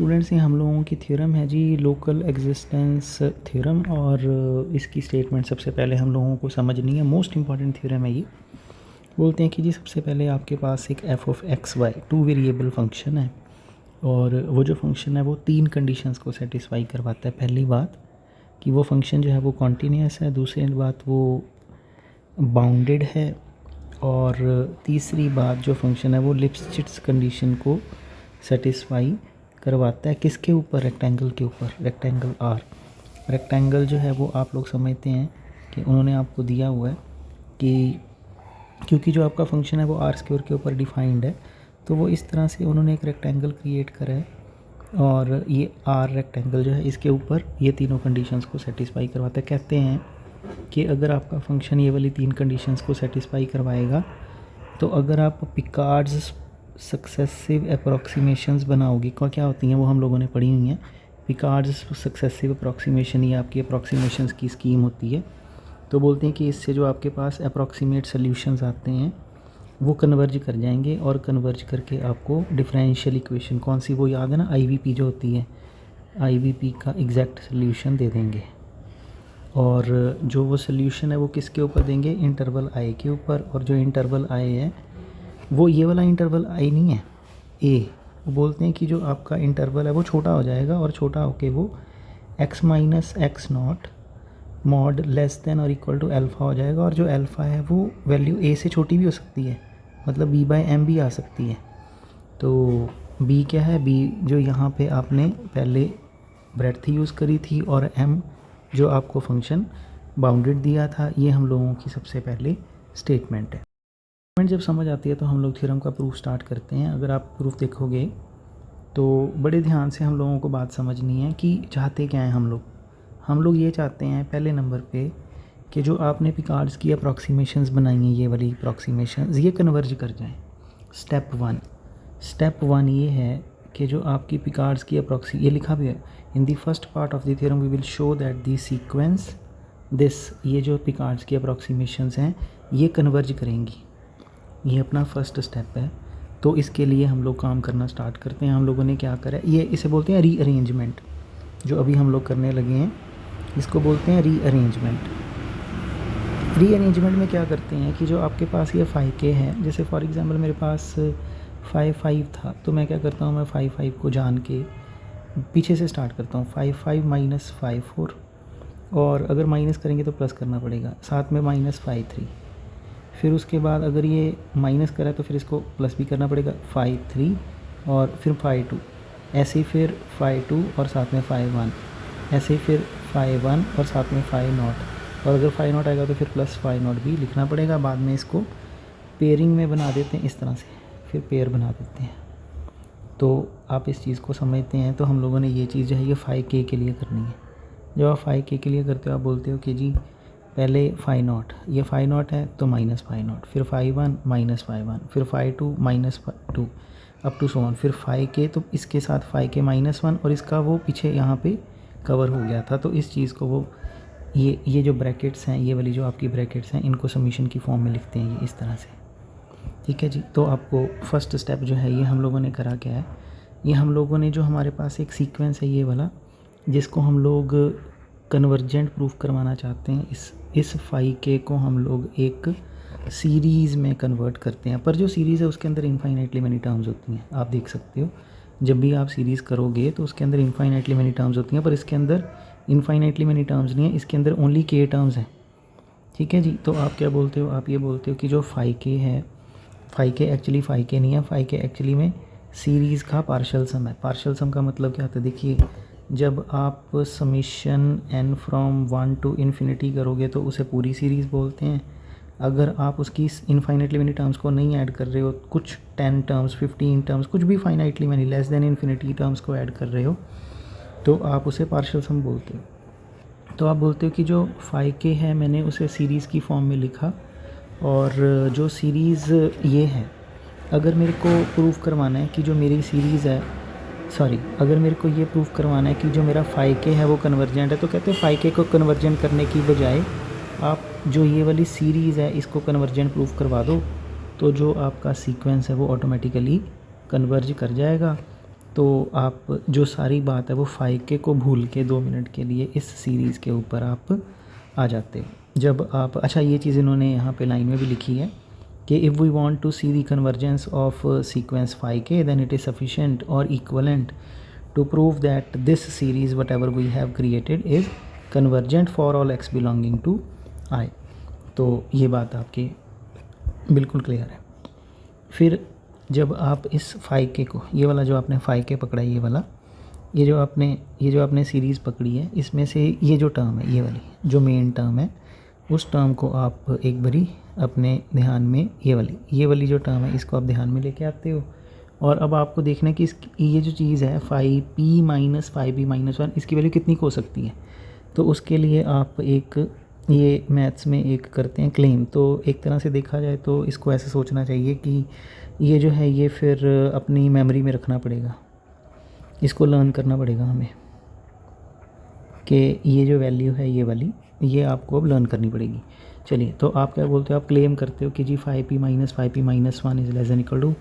Students, ये हम लोगों की थ्योरम है जी लोकल एग्जिस्टेंस थ्योरम। और इसकी स्टेटमेंट सबसे पहले हम लोगों को समझनी है। मोस्ट इंपॉर्टेंट थ्योरम है ये। बोलते हैं कि जी सबसे पहले आपके पास एक f of x y two variable function है और वो जो फंक्शन है वो तीन कंडीशंस को सेटिस्फाई करवाता है। पहली बात कि वो फंक्शन जो है वो कॉन्टीन्यूअस है, दूसरी बात वो बाउंडेड है, और तीसरी बात जो फंक्शन है वो लिप्स्चिट्ज़ कंडीशन को सेटिस्फाई करवाता है। किसके ऊपर? रेक्टेंगल के ऊपर, रेक्टेंगल आर। रेक्टेंगल जो है वो आप लोग समझते हैं कि उन्होंने आपको दिया हुआ है कि क्योंकि जो आपका फंक्शन है वो आर स्क्वायर के ऊपर डिफाइंड है, तो वो इस तरह से उन्होंने एक रेक्टेंगल क्रिएट करा है और ये आर रेक्टेंगल जो है इसके ऊपर ये तीनों कंडीशंस को सेटिस्फाई करवाता है। कहते हैं कि अगर आपका फंक्शन ये वाली तीन कंडीशंस को सेटिस्फाई करवाएगा तो अगर आप पिकार्ड्स सक्सेसिव अप्रॉक्सीमेशंस बनाओगे, क्या होती हैं वो हम लोगों ने पढ़ी हुई हैं। पिकार्ड्स सक्सेसिव अप्रॉक्सीमेशन ये आपकी अप्रॉक्सीमेशंस की स्कीम होती है। तो बोलते हैं कि इससे जो आपके पास अप्रॉक्सीमेट सॉल्यूशंस आते हैं वो कन्वर्ज कर जाएंगे और कन्वर्ज करके आपको डिफरेंशियल इक्वेशन कौन सी वो याद है ना, आईवीपी जो होती है, आईवीपी का एग्जैक्ट सॉल्यूशन दे देंगे। और जो वो सॉल्यूशन है वो किसके ऊपर देंगे? इंटरवल आई के ऊपर। और जो इंटरवल आई है वो ये वाला इंटरवल आई नहीं है, ए। वो बोलते हैं कि जो आपका इंटरवल है वो छोटा हो जाएगा और छोटा होके वो x minus x naught mod less than और इक्वल टू अल्फ़ा हो जाएगा। और जो अल्फ़ा है वो वैल्यू a से छोटी भी हो सकती है, मतलब b/m भी आ सकती है। तो b क्या है? b जो यहाँ पे आपने पहले ब्रेड्थ यूज़ करी थी और m जो आपको फंक्शन बाउंडेड दिया था। ये हम लोगों की सबसे पहले स्टेटमेंट है। जब समझ आती है तो हम लोग थ्योरम का प्रूफ स्टार्ट करते हैं। अगर आप प्रूफ देखोगे तो बड़े ध्यान से हम लोगों को बात समझनी है कि चाहते क्या हैं हम लोग ये चाहते हैं पहले नंबर पे कि जो आपने पिकार्ड्स की अप्रॉक्सीमेशंस बनाई हैं, ये वाली अप्रॉक्सीमेशंस ये कन्वर्ज कर जाएं। स्टेप वन ये है कि जो आपकी पिकार्ड्स की ये लिखा भी है in the first part of the theorem we will show that the sequence this, ये जो पिकार्ड्स की अप्रॉक्सीमेशंस हैं ये कन्वर्ज करेंगी। ये अपना फर्स्ट स्टेप है। तो इसके लिए हम लोग काम करना स्टार्ट करते हैं। हम लोगों ने क्या करा है, ये इसे बोलते हैं रीअरेंजमेंट। जो अभी हम लोग करने लगे हैं इसको बोलते हैं रीअरेंजमेंट। रीअरेंजमेंट में क्या करते हैं कि जो आपके पास ये 5k है, जैसे फॉर एग्जांपल मेरे पास 5 था, तो मैं क्या करता हूँ, मैं 5 को जान के पीछे से स्टार्ट करता हूँ। 5 माइनस 5 4, और अगर माइनस करेंगे तो प्लस करना पड़ेगा, साथ में माइनस 5 3। फिर उसके बाद अगर ये माइनस करा तो फिर इसको प्लस भी करना पड़ेगा, 5 3 और फिर 5 2, ऐसे ही फिर 5 2 और साथ में 5 1, ऐसे ही फिर 5 1 और साथ में 5 नॉट, और अगर 5 नॉट आएगा तो फिर प्लस 5 नॉट भी लिखना पड़ेगा। बाद में इसको पेयरिंग में बना देते हैं इस तरह से, फिर पेयर बना देते हैं। तो आप इस चीज़ को समझते हैं। तो हम लोगों ने ये चीज़ जो है ये 5k के लिए करनी है। जब आप 5k के लिए करते हो आप बोलते हो कि जी पहले 5 नॉट, ये 5 नॉट है तो माइनस 5 नॉट, फिर 5 1 माइनस 5 1, फिर 5 2 minus 2 up to so on, फिर 5k, तो इसके साथ 5k माइनस 1 और इसका वो पीछे यहाँ पे कवर हो गया था। तो इस चीज़ को वो ये जो ब्रैकेट्स हैं, ये वाली जो आपकी ब्रैकेट्स हैं, इनको समीशन की फॉर्म में लिखते हैं ये इस तरह से। ठीक है जी। तो आपको फर्स्ट स्टेप जो है ये हम लोगों ने करा क्या है, ये हम लोगों ने जो हमारे पास एक सीक्वेंस है ये वाला, जिसको हम लोग कन्वर्जेंट प्रूफ करवाना चाहते हैं, इस 5k को हम लोग एक सीरीज़ में कन्वर्ट करते हैं। पर जो सीरीज़ है उसके अंदर इनफाइनाइटली मैनी टर्म्स होती हैं। आप देख सकते हो जब भी आप सीरीज़ करोगे तो उसके अंदर इनफाइनाइटली मैनी टर्म्स होती हैं, पर इसके अंदर इनफाइनाइटली मैनी टर्म्स नहीं है, इसके अंदर ओनली k टर्म्स हैं। ठीक है जी। तो आप क्या बोलते हो, आप ये बोलते हो कि जो 5k है, 5k एक्चुअली 5k नहीं है, 5k एक्चुअली में सीरीज़ का पार्शियल सम है। पार्शियल सम का मतलब क्या होता है, देखिए जब आप summation n from 1 to infinity करोगे तो उसे पूरी सीरीज़ बोलते हैं। अगर आप उसकी इनफाइनाइटली मैनी टर्म्स को नहीं ऐड कर रहे हो, कुछ 10 टर्म्स 15 टर्म्स कुछ भी finitely many less than infinity terms को ऐड कर रहे हो तो आप उसे पार्शियल सम बोलते हो। तो आप बोलते हो कि जो 5k है मैंने उसे सीरीज़ की फॉर्म में लिखा, और जो सीरीज़ ये है, अगर मेरे को प्रूफ करवाना है कि जो मेरी सीरीज़ है, अगर मेरे को ये प्रूफ करवाना है कि जो मेरा 5k है वो कन्वर्जेंट है, तो कहते हैं 5k को कन्वर्जेंट करने की बजाय आप जो ये वाली सीरीज़ है इसको कन्वर्जेंट प्रूफ करवा दो, तो जो आपका सीक्वेंस है वो ऑटोमेटिकली कन्वर्ज कर जाएगा। तो तो आप जो सारी बात है वो फाइव के को भूल के 2 मिनट के लिए इस सीरीज़ के ऊपर आप आ जाते हो। जब आप अच्छा ये चीज़ इन्होंने यहाँ पे लाइन में भी लिखी है कि if we want to see the convergence of sequence five k then it is sufficient और equivalent to prove that this series whatever we have created is convergent for all x belonging to I. तो ये बात आपकी बिल्कुल clear है। फिर जब आप इस फाइव के को, ये वाला जो आपने फाइव के पकड़ा है, ये वाला, ये जो आपने सीरीज़ पकड़ी है, इसमें से ये जो टर्म है, ये वाली जो मेन टर्म है, उस टर्म को आप एक बारी अपने ध्यान में, ये वाली जो टर्म है इसको आप ध्यान में लेके आते हो। और अब आपको देखना है कि ये जो चीज़ है 5p माइनस 5b माइनस 1 इसकी वैल्यू कितनी हो सकती है। तो उसके लिए आप एक ये मैथ्स में एक करते हैं क्लेम। तो एक तरह से देखा जाए तो इसको ऐसे सोचना चाहिए कि ये जो है ये फिर अपनी मेमोरी में रखना पड़ेगा, इसको लर्न करना पड़ेगा हमें कि ये जो वैल्यू है ये वाली, ये आपको अब लर्न करनी पड़ेगी। चलिए, तो आप क्या बोलते हो, आप क्लेम करते हो कि जी 5p minus 1 is less than equal to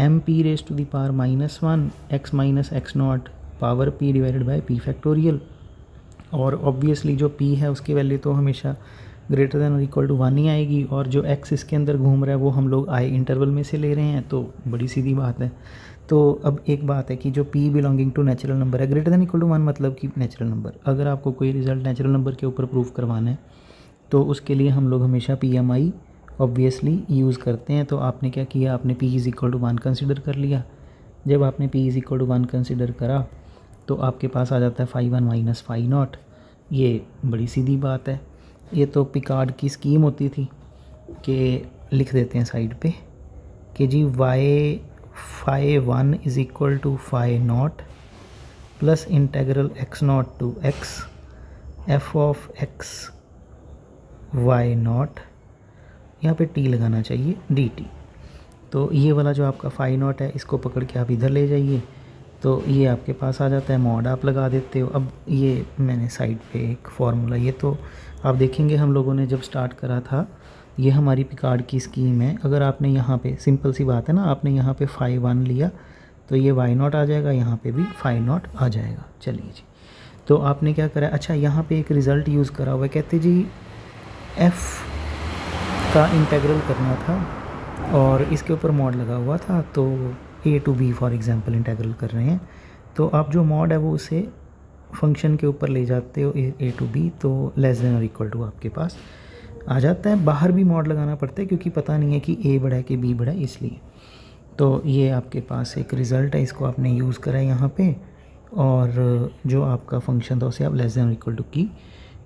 mp raise to the power -1 x minus x not power p divided by p factorial. और ऑब्वियसली जो p है उसकी वैल्यू तो हमेशा ग्रेटर दैन और इक्वल टू 1 ही आएगी, और जो x इसके अंदर घूम रहा है वो हम लोग i इंटरवल में से ले रहे हैं, तो बड़ी सीधी बात है। तो अब एक बात है कि जो p belonging to natural number है ग्रेटर दैन इक्वल टू 1 मतलब कि नेचुरल नंबर। अगर आपको कोई रिजल्ट नेचुरल नंबर के ऊपर प्रूव करवाना है तो उसके लिए हम लोग हमेशा PMI ऑब्वियसली यूज़ करते हैं। तो आपने क्या किया, आपने p is equal to 1 consider कर लिया। जब आपने p is equal to 1 consider करा तो आपके पास आ जाता है 5 1 माइनस 5 नॉट। ये बड़ी सीधी बात है, ये तो पिकार्ड की स्कीम होती थी कि लिख देते हैं साइड पे कि जी y phi 1 is equal to phi not plus integral x not to x f of x y not, यहाँ पे t लगाना चाहिए dt। तो ये वाला जो आपका फाई नॉट है इसको पकड़ के आप इधर ले जाइए, तो ये आपके पास आ जाता है, मॉड आप लगा देते हो। अब ये मैंने साइड पे एक फार्मूला, ये तो आप देखेंगे हम लोगों ने जब स्टार्ट करा था, ये हमारी पिकार्ड की स्कीम है। अगर आपने यहाँ पे सिंपल सी बात है ना, आपने यहाँ पे 5 1 लिया तो ये y नॉट आ जाएगा, यहाँ पे भी 5 नॉट आ जाएगा। चलिए जी, तो आपने क्या करा, अच्छा यहाँ पे एक रिज़ल्ट यूज़ करा हुआ है, कहते जी f का इंटेग्रल करना था और इसके ऊपर मॉड लगा हुआ था, तो a to b for example integral कर रहे हैं, तो आप जो मॉड है वो उसे फंक्शन के ऊपर ले जाते हो a टू b, तो लेस देन और इक्वल टू आपके पास आ जाता है। बाहर भी मॉड लगाना पड़ता है क्योंकि पता नहीं है कि a बड़ा है कि b बड़ा है, इसलिए। तो ये आपके पास एक रिज़ल्ट है, इसको आपने यूज़ करा है यहाँ पे, और जो आपका फंक्शन था उसे आप लेस देन और इक्वल टू की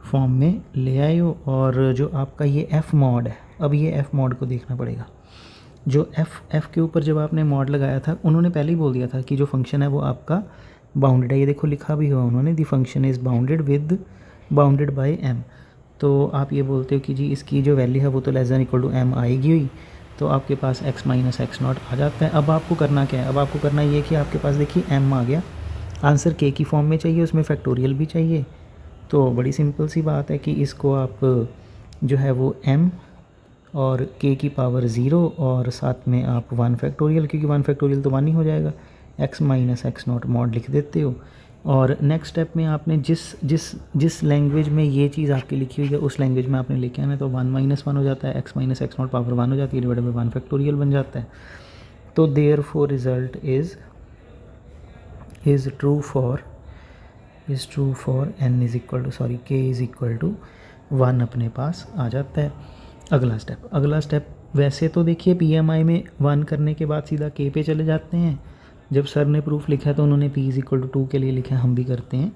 फॉर्म में ले आए हो। और जो आपका ये f मॉड है, अब ये f मॉड को देखना पड़ेगा। जो f के ऊपर जब आपने मॉड लगाया था, उन्होंने पहले ही बोल दिया था कि जो फंक्शन है वो आपका बाउंडेड है। ये देखो लिखा भी हुआ उन्होंने, the function is bounded by m। तो आप ये बोलते हो कि जी इसकी जो वैल्यू है वो तो less than equal to m आएगी हुई, तो आपके पास x माइनस x नॉट आ जाता है। अब आपको करना क्या है, अब आपको करना ये कि आपके पास देखिए m आ गया, आंसर k की फॉर्म में चाहिए, उसमें फैक्टोरियल भी चाहिए। तो बड़ी सिंपल सी बात है कि इसको आप जो है वो m और k की पावर 0 और साथ में आप 1 फैक्टोरियल, क्योंकि 1 फैक्टोरियल तो 1 ही हो जाएगा, x minus x not mod लिख देते हो। और नेक्स्ट स्टेप में आपने जिस लैंग्वेज में ये चीज़ आपकी लिखी हुई है उस लैंग्वेज में आपने लिखा है ना, तो 1 माइनस 1 हो जाता है, x minus x not power 1 हो जाती है, डिवाइडेड बाई 1 फैक्टोरियल बन जाता है। तो therefore result is true for n is equal to k is equal to 1 अपने पास आ जाता है। अगला स्टेप वैसे तो देखिए PMI में 1 करने के बाद सीधा k पे चले जाते हैं। जब सर ने प्रूफ लिखा है तो उन्होंने p इज़ इक्वल टू 2 के लिए लिखा है, हम भी करते हैं।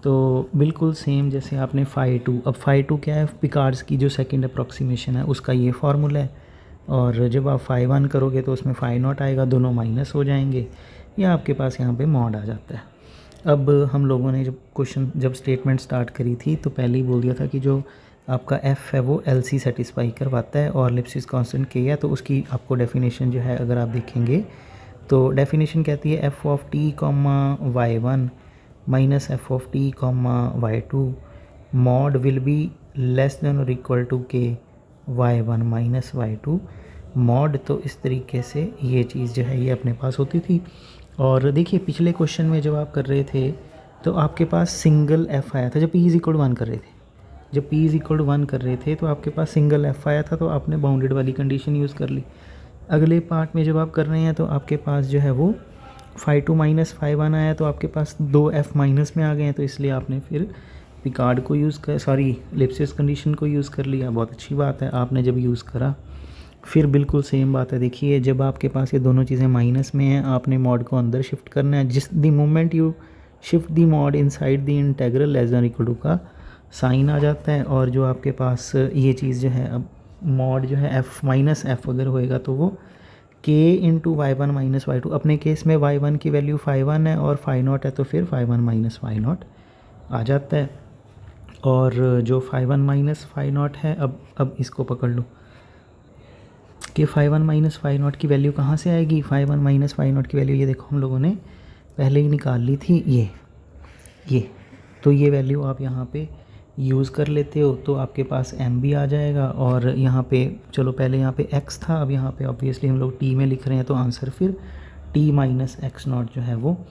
तो बिल्कुल सेम जैसे आपने फाई 2, अब फाई 2 क्या है, पिकार्ड्स की जो सेकंड अप्रॉक्सीमेशन है उसका ये फार्मूला है। और जब आप फाई 1 करोगे तो उसमें फाई नॉट आएगा, दोनों माइनस हो जाएंगे, या आपके पास यहाँ पे मॉड आ जाता है। अब हम लोगों ने जब स्टेटमेंट स्टार्ट करी थी तो पहले ही बोल दिया था कि जो आपका f है वो LC सेटिस्फाई करवाता है और लिप्सिस कांस्टेंट k है, तो उसकी आपको डेफिनेशन जो है अगर आप देखेंगे तो डेफिनेशन कहती है f of t y1 minus f of t y2 mod will be less than और equal to k y1 minus y2 mod. तो इस तरीके से ये चीज़ जो है ये अपने पास होती थी। और देखिए पिछले क्वेश्चन में जब आप कर रहे थे तो आपके पास सिंगल एफ आया था जब p इज इक्वल 1 कर रहे थे। जब p इज इक्वल 1 कर रहे थे तो आपके पास सिंगल एफ आया था, तो आपने बाउंडेड वाली कंडीशन यूज़ कर ली। अगले पार्ट में जब आप कर रहे हैं तो आपके पास जो है वो φ2 माइनस φ1 आया, तो आपके पास दो f माइनस में आ गए हैं, तो इसलिए आपने फिर पिकार्ड को यूज़ कर लिप्सिस कंडीशन को यूज़ कर लिया। बहुत अच्छी बात है, आपने जब यूज़ करा फिर बिल्कुल सेम बात है। देखिए जब आपके पास ये दोनों चीज़ें माइनस में हैं, आपने मॉड को अंदर शिफ्ट करना है। जिस the moment you shift the mod inside the integral less than equal to का साइन आ जाता है, और जो आपके पास ये चीज़ जो है, अब मॉड जो है f माइनस एफ अगर होएगा तो वो k into y1 minus y2, अपने केस में y1 की वैल्यू φ1 है और φ0 है, तो फिर φ1 माइनस φ0 आ जाता है। और जो φ1 माइनस φ0 है, अब इसको पकड़ लो कि φ1 माइनस φ0 की वैल्यू कहाँ से आएगी। φ1 माइनस φ0 की वैल्यू ये देखो हम लोगों ने पहले ही निकाल ली थी, ये तो ये वैल्यू आप यहाँ पे यूज़ कर लेते हो, तो आपके पास m भी आ जाएगा। और यहाँ पे चलो पहले यहाँ पे x था, अब यहाँ पे ऑब्वियसली हम लोग t में लिख रहे हैं, तो आंसर फिर t माइनस x0 जो है वो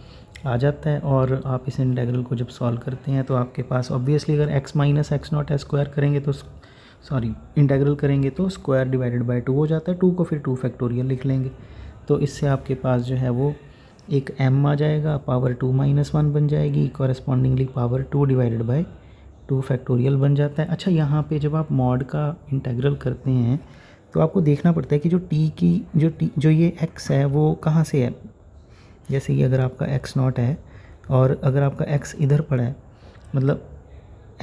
आ जाता है। और आप इस इंटीग्रल को जब सॉल्व करते हैं तो आपके पास ऑब्वियसली अगर x माइनस x0 है स्क्वायर करेंगे तो इंटीग्रल करेंगे तो स्क्वायर डिवाइडेड बाय 2 हो जाता है, 2 को फिर 2 फैक्टोरियल लिख लेंगे, तो इससे आपके पास जो है वो एक m आ जाएगा, पावर 2 माइनस 1 बन जाएगी, correspondingly power 2 divided by 2 factorial बन जाता है। अच्छा यहाँ पे जब आप मॉड का इंटीग्रल करते हैं तो आपको देखना पड़ता है कि जो t की जो ये x है वो कहाँ से है। जैसे कि अगर आपका x0 है और अगर आपका x इधर पड़ा है, मतलब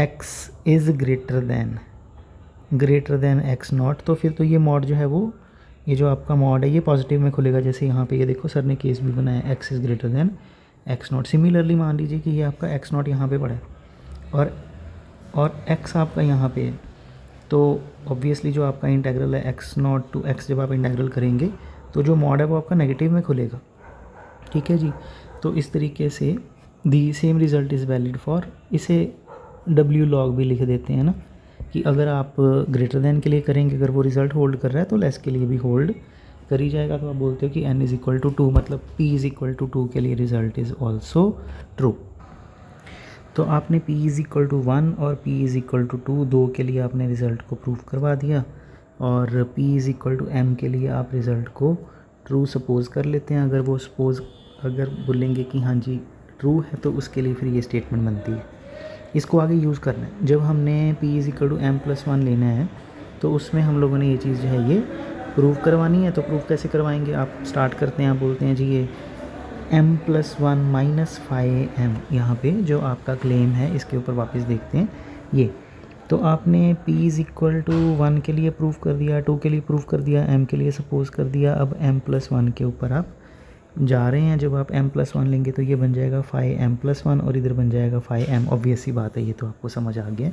x is greater than x0, तो फिर तो ये मॉड जो है वो, ये जो आपका मॉड है ये पॉजिटिव में खुलेगा। जैसे यहाँ पे ये देखो सर ने केस भी बनाया x is greater than x0। Similarly मान लीजिए कि ये आपका x0 यहाँ पे पड़ा है और x आपका यहाँ पे है, तो ऑब्वियसली जो आपका इंटीग्रल है x0 टू x, जब आप इंटीग्रल करेंगे तो जो मॉड है वो आपका नेगेटिव में खुलेगा। ठीक है जी, तो इस तरीके से the same result is valid for, इसे w log भी लिख देते हैं ना, कि अगर आप ग्रेटर देन के लिए करेंगे, अगर वो रिज़ल्ट होल्ड कर रहा है तो लेस के लिए भी होल्ड कर ही जाएगा। तो आप बोलते हो कि n इज़ इक्वल टू 2, मतलब p इज़ इक्वल टू 2 के लिए रिज़ल्ट इज़ ऑल्सो ट्रू। तो आपने p इज़ इक्वल टू 1 और p इज़ इक्वल टू 2 दो के लिए आपने रिज़ल्ट को प्रूव करवा दिया, और p is equal to m के लिए आप रिज़ल्ट को ट्रू सपोज़ कर लेते हैं। अगर वो अगर बोलेंगे कि हाँ जी ट्रू है, तो उसके लिए फिर ये स्टेटमेंट बनती है। इसको आगे यूज़ करना है। जब हमने p is equal to m+1 लेना है तो उसमें हम लोगों ने ये चीज़ जो है ये प्रूव करवानी है। तो प्रूव कैसे करवाएंगे, आप स्टार्ट करते हैं, आप बोलते हैं जी ये m+1 माइनस φm, यहाँ पे जो आपका क्लेम है इसके ऊपर वापस देखते हैं ये। तो आपने p इज़ इक्वल टू 1 के लिए प्रूव कर दिया, 2 के लिए प्रूव कर दिया, m के लिए सपोज़ कर दिया। अब m+1 के ऊपर आप जा रहे हैं। जब आप m+1 लेंगे तो ये बन जाएगा φm+1 और इधर बन जाएगा φm। ऑब्वियस सी बात है, ये तो आपको समझ आ गया।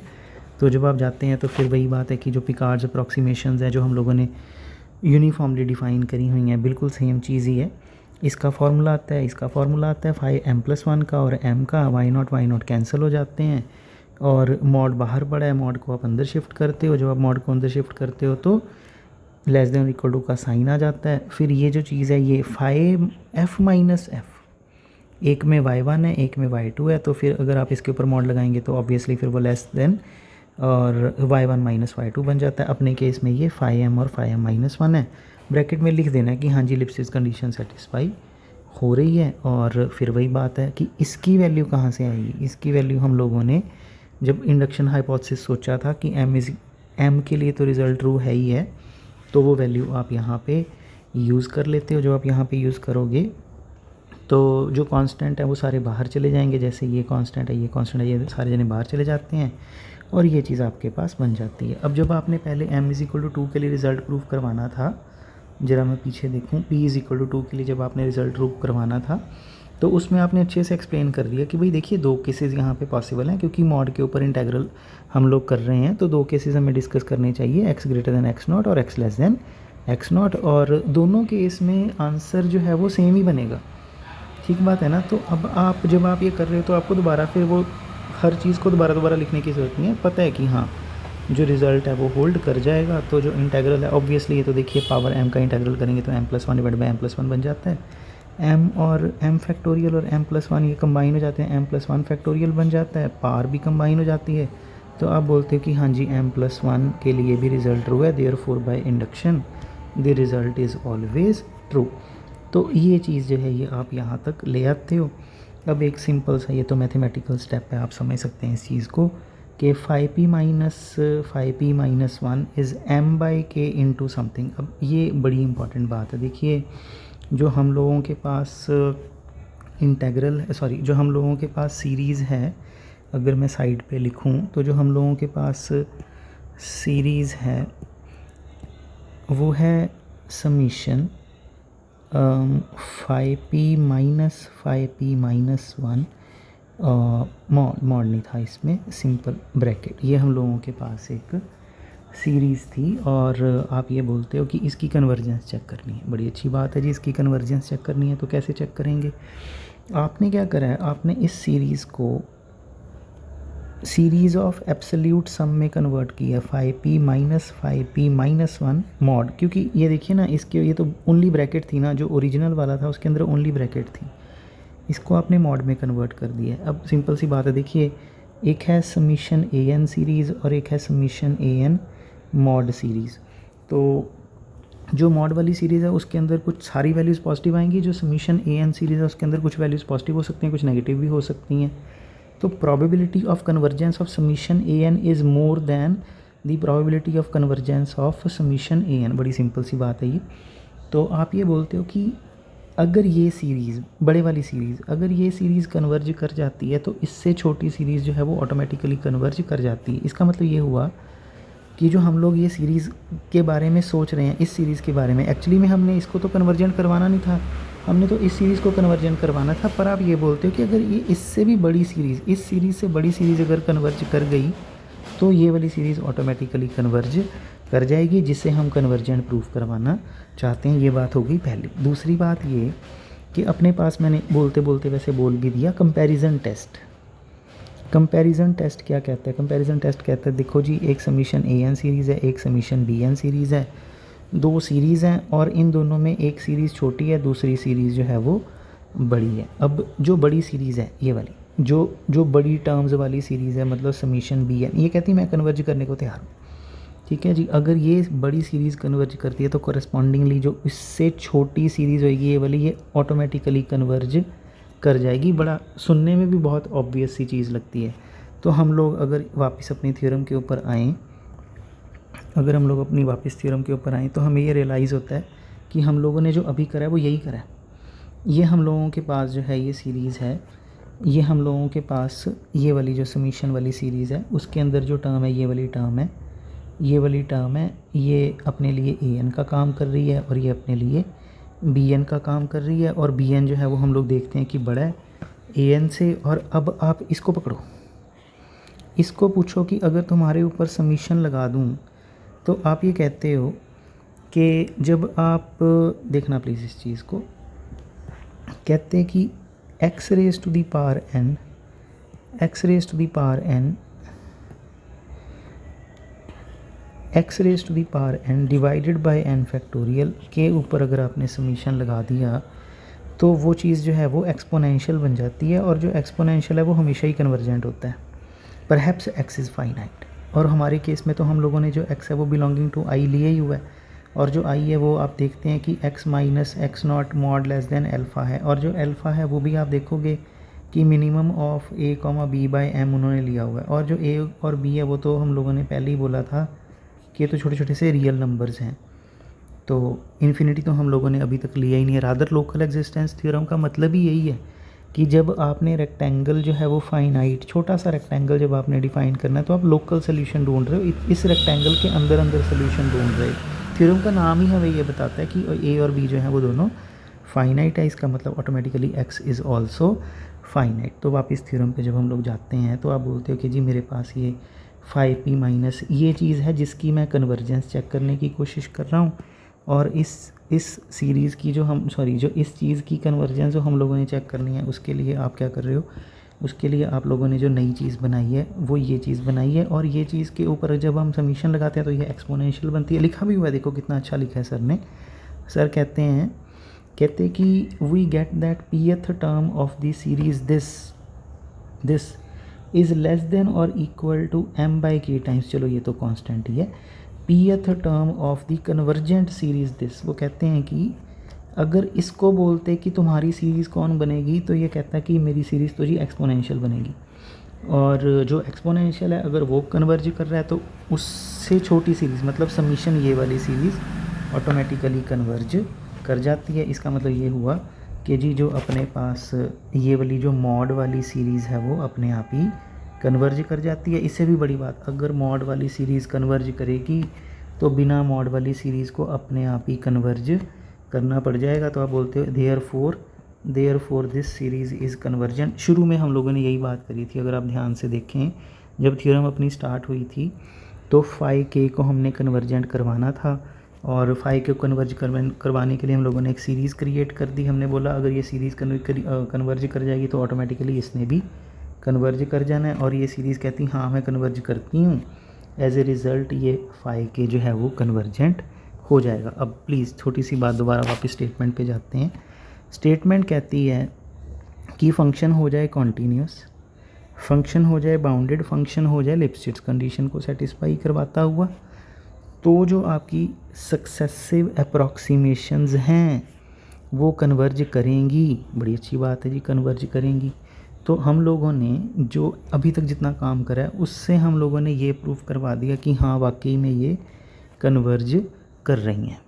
तो जब आप जाते हैं तो फिर वही बात है कि जो पिकार्ड्स अप्रॉक्सीमेशंस हैं जो हम लोगों ने यूनिफॉर्मली डिफ़ाइन करी हुई हैं, बिल्कुल सेम चीज़ ही है। इसका फार्मूला आता है, इसका फार्मूला आता है φm+1 का और m का, y0 कैंसिल हो जाते हैं और मॉड बाहर पड़ा है, मॉड को आप अंदर शिफ्ट करते हो। जब आप मॉड को अंदर शिफ्ट करते हो तो लेस देन इक्वल टू का साइन आ जाता है। फिर ये जो चीज़ है ये f माइनस f, एक में y1 है एक में y2 है, तो फिर अगर आप इसके ऊपर मॉड लगाएंगे तो ऑब्वियसली फिर वो लेस देन और y1 माइनस y2 बन जाता है। अपने केस में ये φm और φm-1 है। ब्रैकेट में लिख देना है कि हाँ जी लिप्सिस कंडीशन सेटिस्फाई हो रही है। और फिर वही बात है कि इसकी वैल्यू कहाँ से आएगी। इसकी वैल्यू हम लोगों ने जब इंडक्शन हाइपोथेसिस सोचा था कि m के लिए तो रिज़ल्ट ट्रू है ही है, तो वो वैल्यू आप यहाँ पे यूज़ कर लेते हो। जो आप यहाँ पे यूज़ करोगे तो जो कांस्टेंट है वो सारे बाहर चले जाएंगे। जैसे ये कांस्टेंट है, ये कांस्टेंट है, ये सारे जने बाहर चले जाते हैं और ये चीज़ आपके पास बन जाती है। अब जब आपने पहले m इज़ इक्वल टू 2 के लिए रिज़ल्ट प्रूव करवाना था, ज़रा मैं पीछे देखूँ, p इज़ इक्वल टू 2 के लिए जब आपने रिज़ल्ट प्रूव करवाना था तो उसमें आपने अच्छे से एक्सप्लेन कर दिया कि भाई देखिए दो केसेस यहाँ पे पॉसिबल हैं, क्योंकि मॉड के ऊपर इंटीग्रल हम लोग कर रहे हैं तो दो केसेस हमें डिस्कस करने चाहिए, x ग्रेटर देन x0 और x लेस देन x0, और दोनों केस में आंसर जो है वो सेम ही बनेगा। ठीक बात है ना। तो अब आप जब आप ये कर रहे हो तो आपको दोबारा फिर वो हर चीज़ को दोबारा लिखने की ज़रूरत नहीं है। पता है कि हाँ जो रिज़ल्ट है वो होल्ड कर जाएगा। तो जो इंटीग्रल है ऑब्वियसली ये तो देखिए पावर m का इंटीग्रल करेंगे तो m+1 डिवाइड बाई m+1 बन जाता है। m और m फैक्टोरियल और m+1 ये कंबाइन हो जाते हैं, m+1 फैक्टोरियल बन जाता है, पावर भी कंबाइन हो जाती है। तो आप बोलते हो कि हाँ जी m+1 के लिए भी रिज़ल्ट ट्रू है, therefore by induction the result is always true. तो ये चीज़ जो है ये आप यहाँ तक ले आते हो। अब एक सिंपल सा ये तो मैथमेटिकल स्टेप है, आप समझ सकते हैं इस चीज़ को कि 5p-1 is m/k into something. अब ये बड़ी इंपॉर्टेंट बात है। देखिए जो हम लोगों के पास इंटेग्रल है, सॉरी जो हम लोगों के पास सीरीज़ है, अगर मैं साइड पे लिखूं तो जो हम लोगों के पास सीरीज़ है वो है समीशन 5p-1 मॉड नहीं था इसमें, सिंपल ब्रैकेट, ये हम लोगों के पास एक सीरीज़ थी। और आप ये बोलते हो कि इसकी कन्वर्जेंस चेक करनी है। बड़ी अच्छी बात है जी, इसकी कन्वर्जेंस चेक करनी है। तो कैसे चेक करेंगे? आपने क्या करा है, आपने इस सीरीज़ को सीरीज़ ऑफ एब्सोल्यूट सम में कन्वर्ट किया, 5p-1 मॉड, क्योंकि ये देखिए ना इसके ये तो ओनली ब्रैकेट थी ना, जो ओरिजिनल वाला था उसके अंदर ओनली ब्रैकेट थी, इसको आपने मॉड में कन्वर्ट कर दिया है। अब सिंपल सी बात है, देखिए एक है समीशन an सीरीज़ और एक है समीशन an मॉड सीरीज़। तो जो मॉड वाली सीरीज़ है उसके अंदर कुछ सारी वैल्यूज़ पॉजिटिव आएंगी, जो समीशन an सीरीज़ है उसके अंदर कुछ वैल्यूज़ पॉजिटिव हो सकती हैं, कुछ नेगेटिव भी हो सकती हैं। तो probability of convergence of summation an is more than the probability of convergence of summation an। बड़ी सिंपल सी बात है ये। तो आप ये बोलते हो कि अगर ये सीरीज़, बड़े वाली सीरीज़, अगर ये सीरीज़ कन्वर्ज कर जाती है तो इससे छोटी सीरीज़ जो है वो ऑटोमेटिकली कन्वर्ज कर जाती है। इसका मतलब ये हुआ कि जो हम लोग ये सीरीज़ के बारे में सोच रहे हैं, इस सीरीज़ के बारे में, एक्चुअली में हमने इसको तो कन्वर्जेंट करवाना नहीं था, हमने तो इस सीरीज़ को कन्वर्जेंट करवाना था। पर आप ये बोलते हो कि अगर ये इससे भी बड़ी सीरीज़, इस सीरीज़ से बड़ी सीरीज़ अगर कन्वर्ज कर गई तो ये वाली सीरीज़ ऑटोमेटिकली कन्वर्ज कर जाएगी, जिससे हम कन्वर्जेंट प्रूफ करवाना चाहते हैं। ये बात हो गई पहली। दूसरी बात ये कि अपने पास मैंने बोलते बोलते वैसे बोल भी दिया, कंपैरिजन टेस्ट। कंपैरिजन टेस्ट क्या कहता है? कंपैरिजन टेस्ट कहता है, देखो जी एक समीशन an सीरीज़ है, एक समीशन bn सीरीज़ है, दो सीरीज़ हैं और इन दोनों में एक सीरीज़ छोटी है, दूसरी सीरीज़ जो है वो बड़ी है। अब जो बड़ी सीरीज़ है ये वाली, जो बड़ी टर्म्स वाली सीरीज़ है, मतलब समीशन bn, ये कहती है मैं कन्वर्ज करने को तैयार हूँ। ठीक है जी, अगर ये बड़ी सीरीज़ कन्वर्ज करती है तो कोरेस्पॉन्डिंगली जो इससे छोटी सीरीज़ होगी ये वाली, ये ऑटोमेटिकली कन्वर्ज कर जाएगी। बड़ा सुनने में भी बहुत ऑब्वियस सी चीज़ लगती है। तो हम लोग अगर वापस अपनी थ्योरम के ऊपर आएँ, तो हमें ये रियलाइज़ होता है कि हम लोगों ने जो अभी करा है वो यही करा है। ये हम लोगों के पास जो है ये सीरीज़ है, ये हम लोगों के पास ये वाली जो समीशन वाली सीरीज़ है उसके अंदर जो टर्म है ये वाली टर्म है, ये वाली टर्म है, ये अपने लिए an का काम कर रही है और ये अपने लिए bn का काम कर रही है। और bn जो है वो हम लोग देखते हैं कि बड़ा है an से। और अब आप इसको पकड़ो, इसको पूछो कि अगर तुम्हारे ऊपर समीशन लगा दूं तो आप ये कहते हो कि जब आप देखना प्लीज़ इस चीज़ को, कहते हैं कि x raise to the power n divided by n factorial के ऊपर अगर आपने समीशन लगा दिया तो वो चीज़ जो है वो एक्सपोनेंशियल बन जाती है, और जो एक्सपोनेंशियल है वो हमेशा ही कन्वर्जेंट होता है। Perhaps x is finite. और हमारे केस में तो हम लोगों ने जो x है वो बिलोंगिंग टू i लिए ही हुआ है, और जो i है वो आप देखते हैं कि x minus x0 mod less then alpha है, और जो अल्फ़ा है वो भी आप देखोगे कि minimum of a, b by m उन्होंने लिया हुआ है। और जो a और b है वो तो हम लोगों ने पहले ही बोला था कि ये तो छोटे छोटे से रियल नंबर्स हैं, तो इन्फिनिटी तो हम लोगों ने अभी तक लिया ही नहीं है। रादर लोकल एग्जिस्टेंस थ्योरम का मतलब ही यही है कि जब आपने रेक्टेंगल जो है वो फाइनाइट, छोटा सा रेक्टेंगल जब आपने डिफाइन करना है तो आप लोकल सोल्यूशन ढूंढ रहे हो, इस रेक्टेंगल के अंदर अंदर सोल्यूशन ढूंढ रहे हो। थ्योरम का नाम ही हमें ये बताता है कि ए और बी जो है वो दोनों फाइनाइट है, इसका मतलब automatically x is also finite. तो वापस थ्योरम पे जब हम लोग जाते हैं तो आप बोलते हो कि जी मेरे पास ये 5p माइनस ये चीज़ है जिसकी मैं कन्वर्जेंस चेक करने की कोशिश कर रहा हूँ, और इस सीरीज़ की जो इस चीज़ की कन्वर्जेंस जो हम लोगों ने चेक करनी है उसके लिए आप क्या कर रहे हो, उसके लिए आप लोगों ने जो नई चीज़ बनाई है वो ये चीज़ बनाई है। और ये चीज़ के ऊपर जब हम समीशन लगाते हैं तो ये एक्सपोनेंशियल बनती है। लिखा भी हुआ है, देखो कितना अच्छा लिखा है सर ने। सर कहते हैं कहते कि we get that pth term of the series this is less than और इक्वल टू m/k टाइम्स, चलो ये तो कांस्टेंट ही है, pth term of the convergent series this. वो कहते हैं कि अगर इसको बोलते कि तुम्हारी सीरीज़ कौन बनेगी, तो ये कहता है कि मेरी सीरीज़ तो जी एक्सपोनेंशियल बनेगी, और जो एक्सपोनेंशियल है अगर वो कन्वर्ज कर रहा है तो उससे छोटी सीरीज़ मतलब समीशन ये वाली सीरीज़ ऑटोमेटिकली कन्वर्ज कर जाती है। इसका मतलब ये हुआ कि जी जो अपने पास ये वाली जो मॉड वाली सीरीज़ है वो अपने आप ही कन्वर्ज कर जाती है। इससे भी बड़ी बात, अगर मॉड वाली सीरीज़ कन्वर्ज करेगी तो बिना मॉड वाली सीरीज़ को अपने आप ही कन्वर्ज करना पड़ जाएगा। तो आप बोलते हो therefore this series is convergent. शुरू में हम लोगों ने यही बात करी थी, अगर आप ध्यान से देखें, जब थ्योरम अपनी स्टार्ट हुई थी तो फाई के को हमने कन्वर्जेंट करवाना था, और फाई के कन्वर्ज करवाने के लिए हम लोगों ने एक सीरीज़ क्रिएट कर दी। हमने बोला अगर ये सीरीज़ कन्वर्ज कर जाएगी तो ऑटोमेटिकली इसने भी कन्वर्ज कर जाना है, और ये सीरीज़ कहती हाँ मैं कन्वर्ज करती हूँ, एज ए रिज़ल्ट ये फाई के जो है वो कन्वर्जेंट हो जाएगा। अब प्लीज़ छोटी सी बात, दोबारा वापस स्टेटमेंट पे जाते हैं। स्टेटमेंट कहती है कि फंक्शन हो जाए कॉन्टीन्यूस, फंक्शन हो जाए बाउंडेड, फंक्शन हो जाए लिप्सिट्स कंडीशन को सेटिस्फाई करवाता हुआ, तो जो आपकी सक्सेसिव अप्रॉक्सीमेशंस हैं वो कन्वर्ज करेंगी। बड़ी अच्छी बात है जी, कन्वर्ज करेंगी। तो हम लोगों ने जो अभी तक जितना काम करा है उससे हम लोगों ने ये प्रूफ करवा दिया कि हाँ वाकई में ये कन्वर्ज कर रही हैं।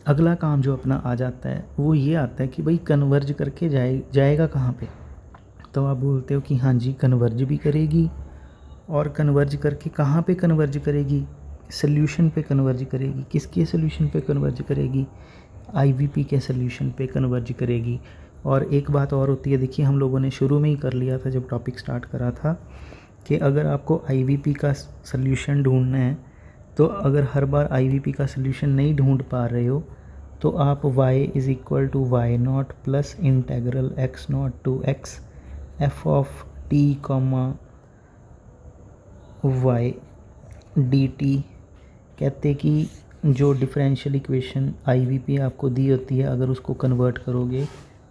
अगला काम जो अपना आ जाता है वो ये आता है कि भाई कन्वर्ज करके जाएगा कहाँ पे। तो आप बोलते हो कि हाँ जी कन्वर्ज भी करेगी, और कन्वर्ज करके कहाँ पे कन्वर्ज करेगी, सोल्यूशन पे कन्वर्ज करेगी। किसके सोल्यूशन पे कन्वर्ज करेगी, आईवीपी के सोल्यूशन पे कन्वर्ज करेगी। और एक बात और होती है, देखिए हम लोगों ने शुरू में ही कर लिया था जब टॉपिक स्टार्ट करा था, कि अगर आपको आईवीपी का सोल्यूशन ढूंढना है तो अगर हर बार आईवीपी का सोल्यूशन नहीं ढूंढ पा रहे हो तो आप y is equal to y0 plus integral x0 to x f of t comma y dt। कहते कि जो डिफरेंशियल इक्वेशन आईवीपी आपको दी होती है अगर उसको कन्वर्ट करोगे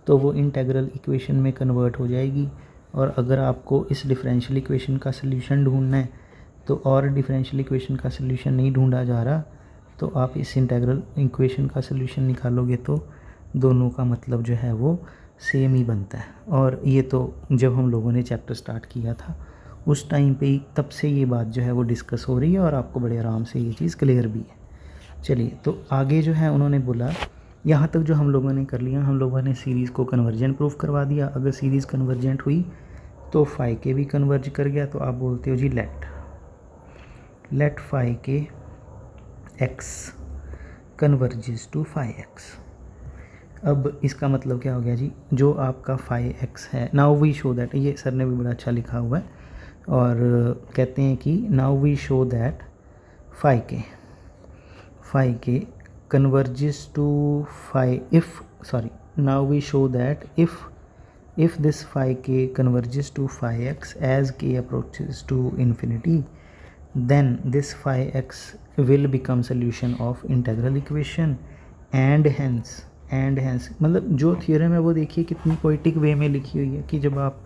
तो वो इंटेग्रल इक्वेशन में कन्वर्ट हो जाएगी, और अगर आपको इस डिफरेंशियल इक्वेशन का सल्यूशन ढूंढना है तो और डिफरेंशियल इक्वेशन का सल्यूशन नहीं ढूंढा जा रहा तो आप इस इंटेग्रल इक्वेशन का सल्यूशन निकालोगे तो दोनों का मतलब जो है वो सेम ही बनता है। और ये तो जब हम लोगों ने चैप्टर स्टार्ट किया था उस टाइम पे ही, तब से ये बात जो है वो डिस्कस हो रही है और आपको बड़े आराम से ये चीज़ क्लियर भी है। चलिए तो आगे जो है उन्होंने बोला, यहाँ तक जो हम लोगों ने कर लिया, हम लोगों ने सीरीज़ को कन्वर्जेंट प्रूफ करवा दिया। अगर सीरीज़ कन्वर्जेंट हुई तो फाई के भी कन्वर्ज कर गया, तो आप बोलते हो जी let phi k x converges to phi x. अब इसका मतलब क्या हो गया जी, जो आपका फाई एक्स है, नाउ वी शो दैट, ये सर ने भी बड़ा अच्छा लिखा हुआ है, और कहते हैं कि now we show that phi k converges to phi now we show that if this phi k converges to phi x as k approaches to infinity, then this phi x will become solution of integral equation and hence मतलब जो theorem है वो देखिए कितनी poetic वे में लिखी हुई है कि जब आप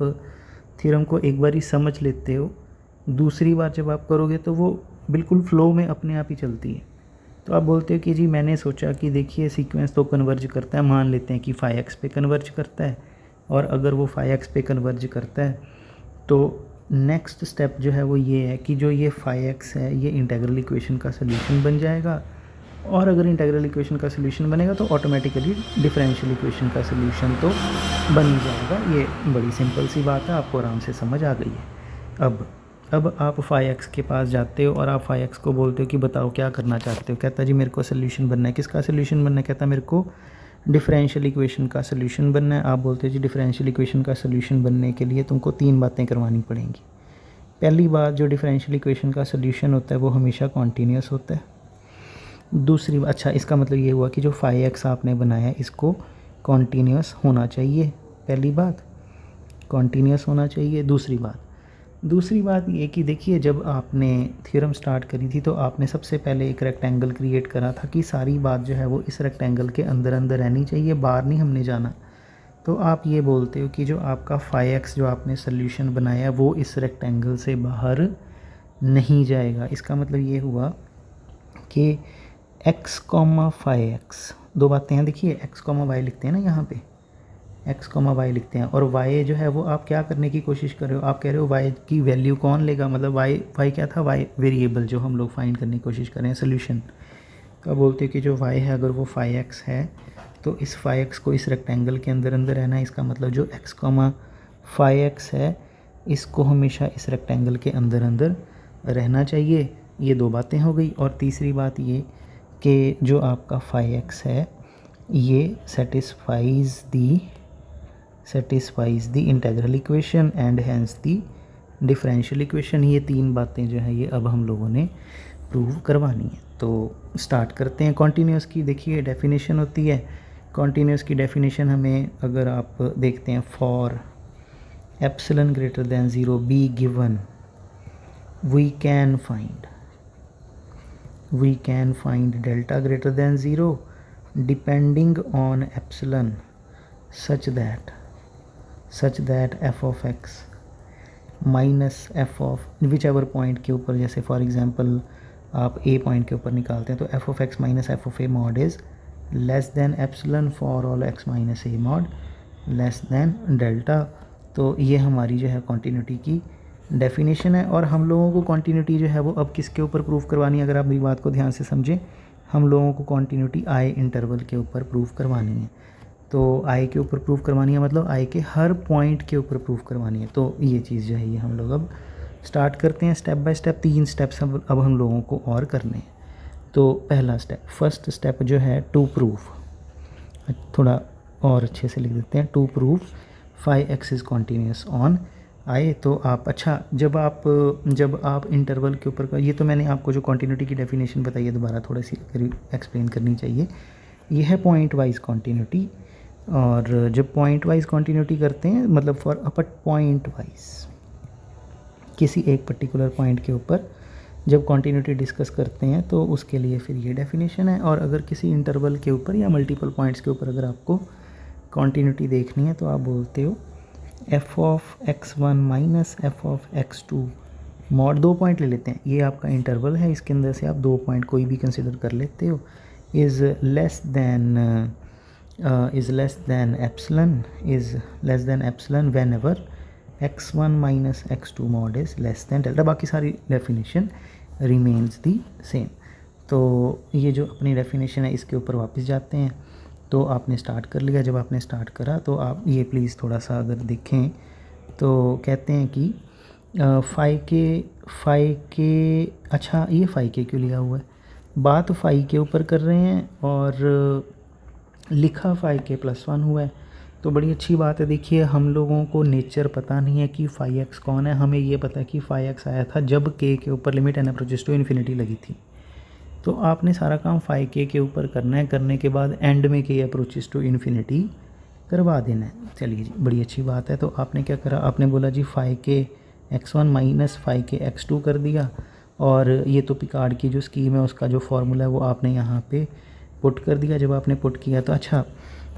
थ्योरम को एक बार ही समझ लेते हो, दूसरी बार जब आप करोगे तो वो बिल्कुल फ्लो में अपने आप ही चलती है। तो आप बोलते हो कि जी मैंने सोचा कि देखिए सीक्वेंस तो कन्वर्ज करता है, मान लेते हैं कि फाई एक्स पे कन्वर्ज करता है, और अगर वो फाई एक्स पे कन्वर्ज करता है तो नेक्स्ट स्टेप जो है वो ये है कि जो ये फाई एक्स है ये इंटेग्रल इक्वेशन का सोल्यूशन बन जाएगा, और अगर इंटेग्रल इक्वेशन का सोल्यूशन बनेगा तो ऑटोमेटिकली डिफरेंशियल इक्वेशन का सोल्यूशन तो बन ही जाएगा। ये बड़ी सिंपल सी बात है, आपको आराम से समझ आ गई है। अब आप फाई एक्स के पास जाते हो और आप फाई एक्स को बोलते हो कि बताओ क्या करना चाहते हो। कहता है जी मेरे को सोल्यूशन बनना है। किसका सोल्यूशन बनना है? कहता है मेरे को डिफरेंशियल इक्वेशन का सोल्यूशन बनना है। आप बोलते हो जी डिफरेंशियल इक्वेशन का सोल्यूशन बनने के लिए तुमको 3 बातें करवानी पड़ेंगी। पहली बात, जो डिफरेंशियल इक्वेशन का सोल्यूशन होता है वो हमेशा कॉन्टीन्यूस होता है। दूसरी बात, अच्छा इसका मतलब ये हुआ कि जो फाई एक्स आपने बनाया है इसको कॉन्टीन्यूस होना चाहिए। पहली बात कॉन्टीन्यूस होना चाहिए। दूसरी बात, दूसरी बात ये कि देखिए जब आपने थ्योरम स्टार्ट करी थी तो आपने सबसे पहले एक रेक्टेंगल क्रिएट करा था कि सारी बात जो है वो इस रेक्टेंगल के अंदर अंदर रहनी चाहिए, बाहर नहीं हमने जाना। तो आप ये बोलते हो कि जो आपका 5x जो आपने सोल्यूशन बनाया वो इस रेक्टेंगल से बाहर नहीं जाएगा। इसका मतलब ये हुआ कि x, 5x, दो बातें हैं। देखिए x, y लिखते हैं ना यहाँ पे, x, y लिखते हैं, और y जो है वो आप क्या करने की कोशिश कर रहे हो, आप कह रहे हो y की वैल्यू कौन लेगा, मतलब y क्या था, y वेरिएबल जो हम लोग फाइंड करने की कोशिश कर रहे हैं सोल्यूशन का। बोलते हो कि जो y है अगर वो 5x है तो इस 5x को इस रेक्टेंगल के अंदर अंदर रहना है। इसका मतलब जो x, 5x है इसको हमेशा इस रेक्टेंगल के अंदर अंदर रहना चाहिए। ये दो बातें हो गई। और तीसरी बात ये कि जो आपका 5x है ये satisfies the integral equation and hence the differential equation. ये तीन बातें जो है ये अब हम लोगों ने प्रूव करवानी है। तो स्टार्ट करते हैं। कॉन्टीन्यूस की देखिए डेफिनेशन होती है। कॉन्टीन्यूस की डेफिनेशन हमें अगर आप देखते हैं, for epsilon greater than 0 be given we can find delta greater than 0 depending on epsilon such that f of x minus f of whichever point के ऊपर, जैसे फॉर एग्जांपल आप a पॉइंट के ऊपर निकालते हैं तो f of x minus f of a mod is less than epsilon for all x minus a mod less than delta। तो ये हमारी जो है कॉन्टीन्यूटी की डेफिनेशन है। और हम लोगों को कॉन्टीन्यूटी जो है वो अब किसके ऊपर प्रूव करवानी है, अगर आप मेरी बात को ध्यान से समझें, हम लोगों को कॉन्टीन्यूटी आई इंटरवल के ऊपर प्रूव करवानी है। तो आई के ऊपर प्रूव करवानी है मतलब आई के हर पॉइंट के ऊपर प्रूव करवानी है। तो ये चीज़ जो है ये हम लोग अब स्टार्ट करते हैं स्टेप बाय स्टेप। 3 स्टेप्स अब हम लोगों को और करने हैं। तो पहला स्टेप, फर्स्ट स्टेप जो है टू प्रूव, थोड़ा और अच्छे से लिख देते हैं, to prove 5x is continuous on I. तो आप अच्छा जब आप इंटरवल के ऊपर, ये तो मैंने आपको जो कॉन्टीन्यूटी की डेफिनेशन बताई है दोबारा थोड़ी सी एक्सप्लेन करनी चाहिए। ये है पॉइंट वाइज कॉन्टीन्यूटी। और जब पॉइंट वाइज कॉन्टीन्यूटी करते हैं मतलब फॉर अ पॉइंट वाइज किसी एक पर्टिकुलर पॉइंट के ऊपर जब कॉन्टीन्यूटी डिस्कस करते हैं तो उसके लिए फिर ये डेफिनेशन है। और अगर किसी इंटरवल के ऊपर या मल्टीपल पॉइंट्स के ऊपर अगर आपको कॉन्टीन्यूटी देखनी है तो आप बोलते हो f of x1 minus F of x2 mod, 2 point ले लेते हैं, ये आपका इंटरवल है, इसके अंदर से आप 2 पॉइंट कोई भी कंसिडर कर लेते हो, is less then epsilon when ever x1 minus x2 mod is less then delta. बाकी सारी डेफिनेशन रिमेन्स दी सेम। तो ये जो अपनी डेफिनेशन है इसके ऊपर वापस जाते हैं। तो आपने स्टार्ट कर लिया। जब आपने स्टार्ट करा तो आप ये प्लीज़ थोड़ा सा अगर देखें तो कहते हैं कि 5K अच्छा ये 5K क्यों लिया हुआ है, बात 5 के ऊपर कर रहे हैं और लिखा 5K+1 हुआ है। तो बड़ी अच्छी बात है। देखिए हम लोगों को नेचर पता नहीं है कि 5x कौन है, हमें ये पता है कि 5x आया था जब k के ऊपर limit n approaches to infinity लगी थी। तो आपने सारा काम 5K के ऊपर करना है, करने के बाद एंड में k अप्रोचेस टू इन्फिनिटी करवा देना है। चलिए जी बड़ी अच्छी बात है। तो आपने क्या करा, आपने बोला जी 5K(x1) माइनस 5K(x2) कर दिया। और ये तो पिकार्ड की जो स्कीम है उसका जो फार्मूला है वो आपने यहाँ पे पुट कर दिया। जब आपने पुट किया तो अच्छा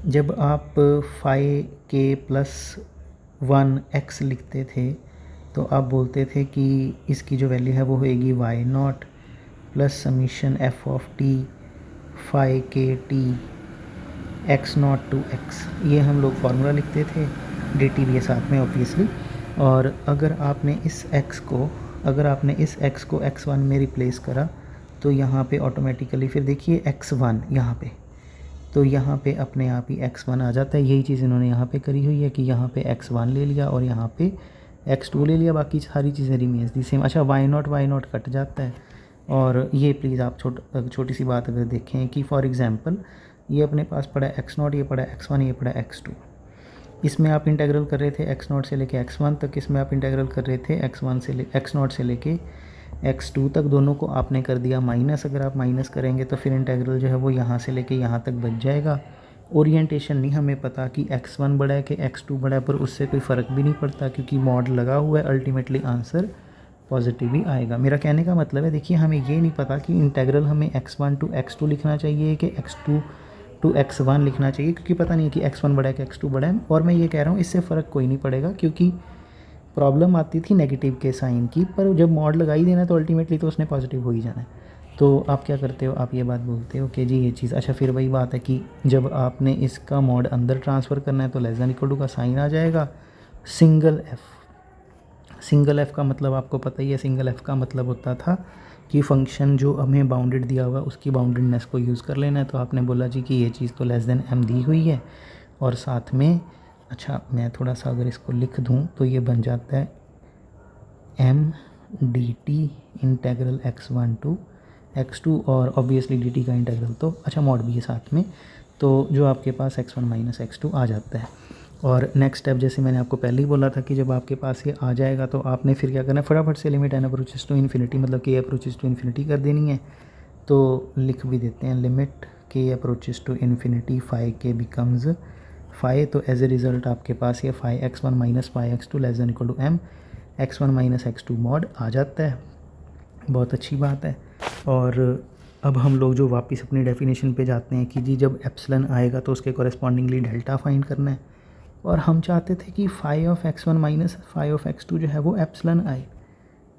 जब आप 5K+1x लिखते थे तो आप बोलते थे कि इसकी जो वैल्यू है वो होएगी y0 plus summation f of t 5KT x0 to x, ये हम लोग फार्मूला लिखते थे, dt भी है साथ में ऑब्वियसली। और अगर आपने इस x को x1 में रिप्लेस करा तो यहाँ पे ऑटोमेटिकली फिर देखिए x1 यहाँ पे, तो यहाँ पे अपने आप ही x1 आ जाता है। यही चीज़ इन्होंने यहाँ पे करी हुई है कि यहाँ पे x1 ले लिया और यहाँ पे x2 ले लिया, बाकी सारी चीज़ें रिमेन्स दी सेम। अच्छा y0 कट जाता है। और ये प्लीज़ आप छोटी सी बात अगर देखें कि फॉर एग्जांपल ये अपने पास पड़ा x0, ये पड़ा x1, ये पड़ा x2, इसमें आप इंटीग्रल कर रहे थे x0 से लेके x1 तक, इसमें आप इंटीग्रल कर रहे थे x0 से लेके x2 तक, दोनों को आपने कर दिया माइनस। अगर आप माइनस करेंगे तो फिर इंटीग्रल जो है वो यहाँ से लेके यहाँ तक बच जाएगा ओरिएंटेशन नहीं हमें पता कि x1 बड़ा है कि x2 बड़ा है, पर उससे कोई फ़र्क भी नहीं पड़ता क्योंकि मॉड लगा हुआ है, अल्टीमेटली आंसर पॉजिटिव ही आएगा। मेरा कहने का मतलब है, देखिए हमें ये नहीं पता कि इंटेग्रल हमें x1 टू x2 लिखना चाहिए कि x2 टू x1 लिखना चाहिए, क्योंकि पता नहीं है कि x1 बड़ा है कि x2 बड़ा है। और मैं ये कह रहा हूँ इससे फ़र्क कोई नहीं पड़ेगा, क्योंकि प्रॉब्लम आती थी नेगेटिव के साइन की, पर जब मॉड लगा ही देना तो अल्टीमेटली तो उसने पॉजिटिव हो ही जाना है। तो आप क्या करते हो, आप ये बात बोलते हो कि जी ये चीज़, अच्छा फिर वही बात है कि जब आपने इसका मॉड अंदर ट्रांसफ़र करना है तो लेस दैन इक्वल टू का साइन आ जाएगा। सिंगल एफ़ का मतलब आपको पता ही है, सिंगल एफ़ का मतलब होता था कि फ़ंक्शन जो हमें बाउंडेड दिया हुआ उसकी बाउंडेडनेस को यूज़ कर लेना है। तो आपने बोला जी कि ये चीज़ तो लेस दैन एम दी हुई है, और साथ में अच्छा मैं थोड़ा सा अगर इसको लिख दूँ तो ये बन जाता है m d t integral x1 to x2, और ऑब्वियसली डी टी का इंटेग्रल तो अच्छा मॉड भी है साथ में, तो जो आपके पास x1 माइनस x2 आ जाता है। और नेक्स्ट स्टेप जैसे मैंने आपको पहले ही बोला था कि जब आपके पास ये आ जाएगा तो आपने फिर क्या करना है, फटाफट से limit n approaches to infinity मतलब के अप्रोचेस टू इन्फिनिटी कर देनी है। तो लिख भी देते हैं limit k approaches to infinity phi k becomes phi, तो एज ए रिज़ल्ट आपके पास ये phi x1 minus phi x2 less than equal to M x1 minus x2 mod आ जाता है। बहुत अच्छी बात है। और अब हम लोग जो वापस अपनी डेफिनेशन पे जाते हैं कि जी जब एप्सिलन आएगा तो उसके कॉरेस्पॉन्डिंगली डेल्टा फाइंड करना है, और हम चाहते थे कि phi of x1 minus phi of x2 जो है वो एप्सिलन आए,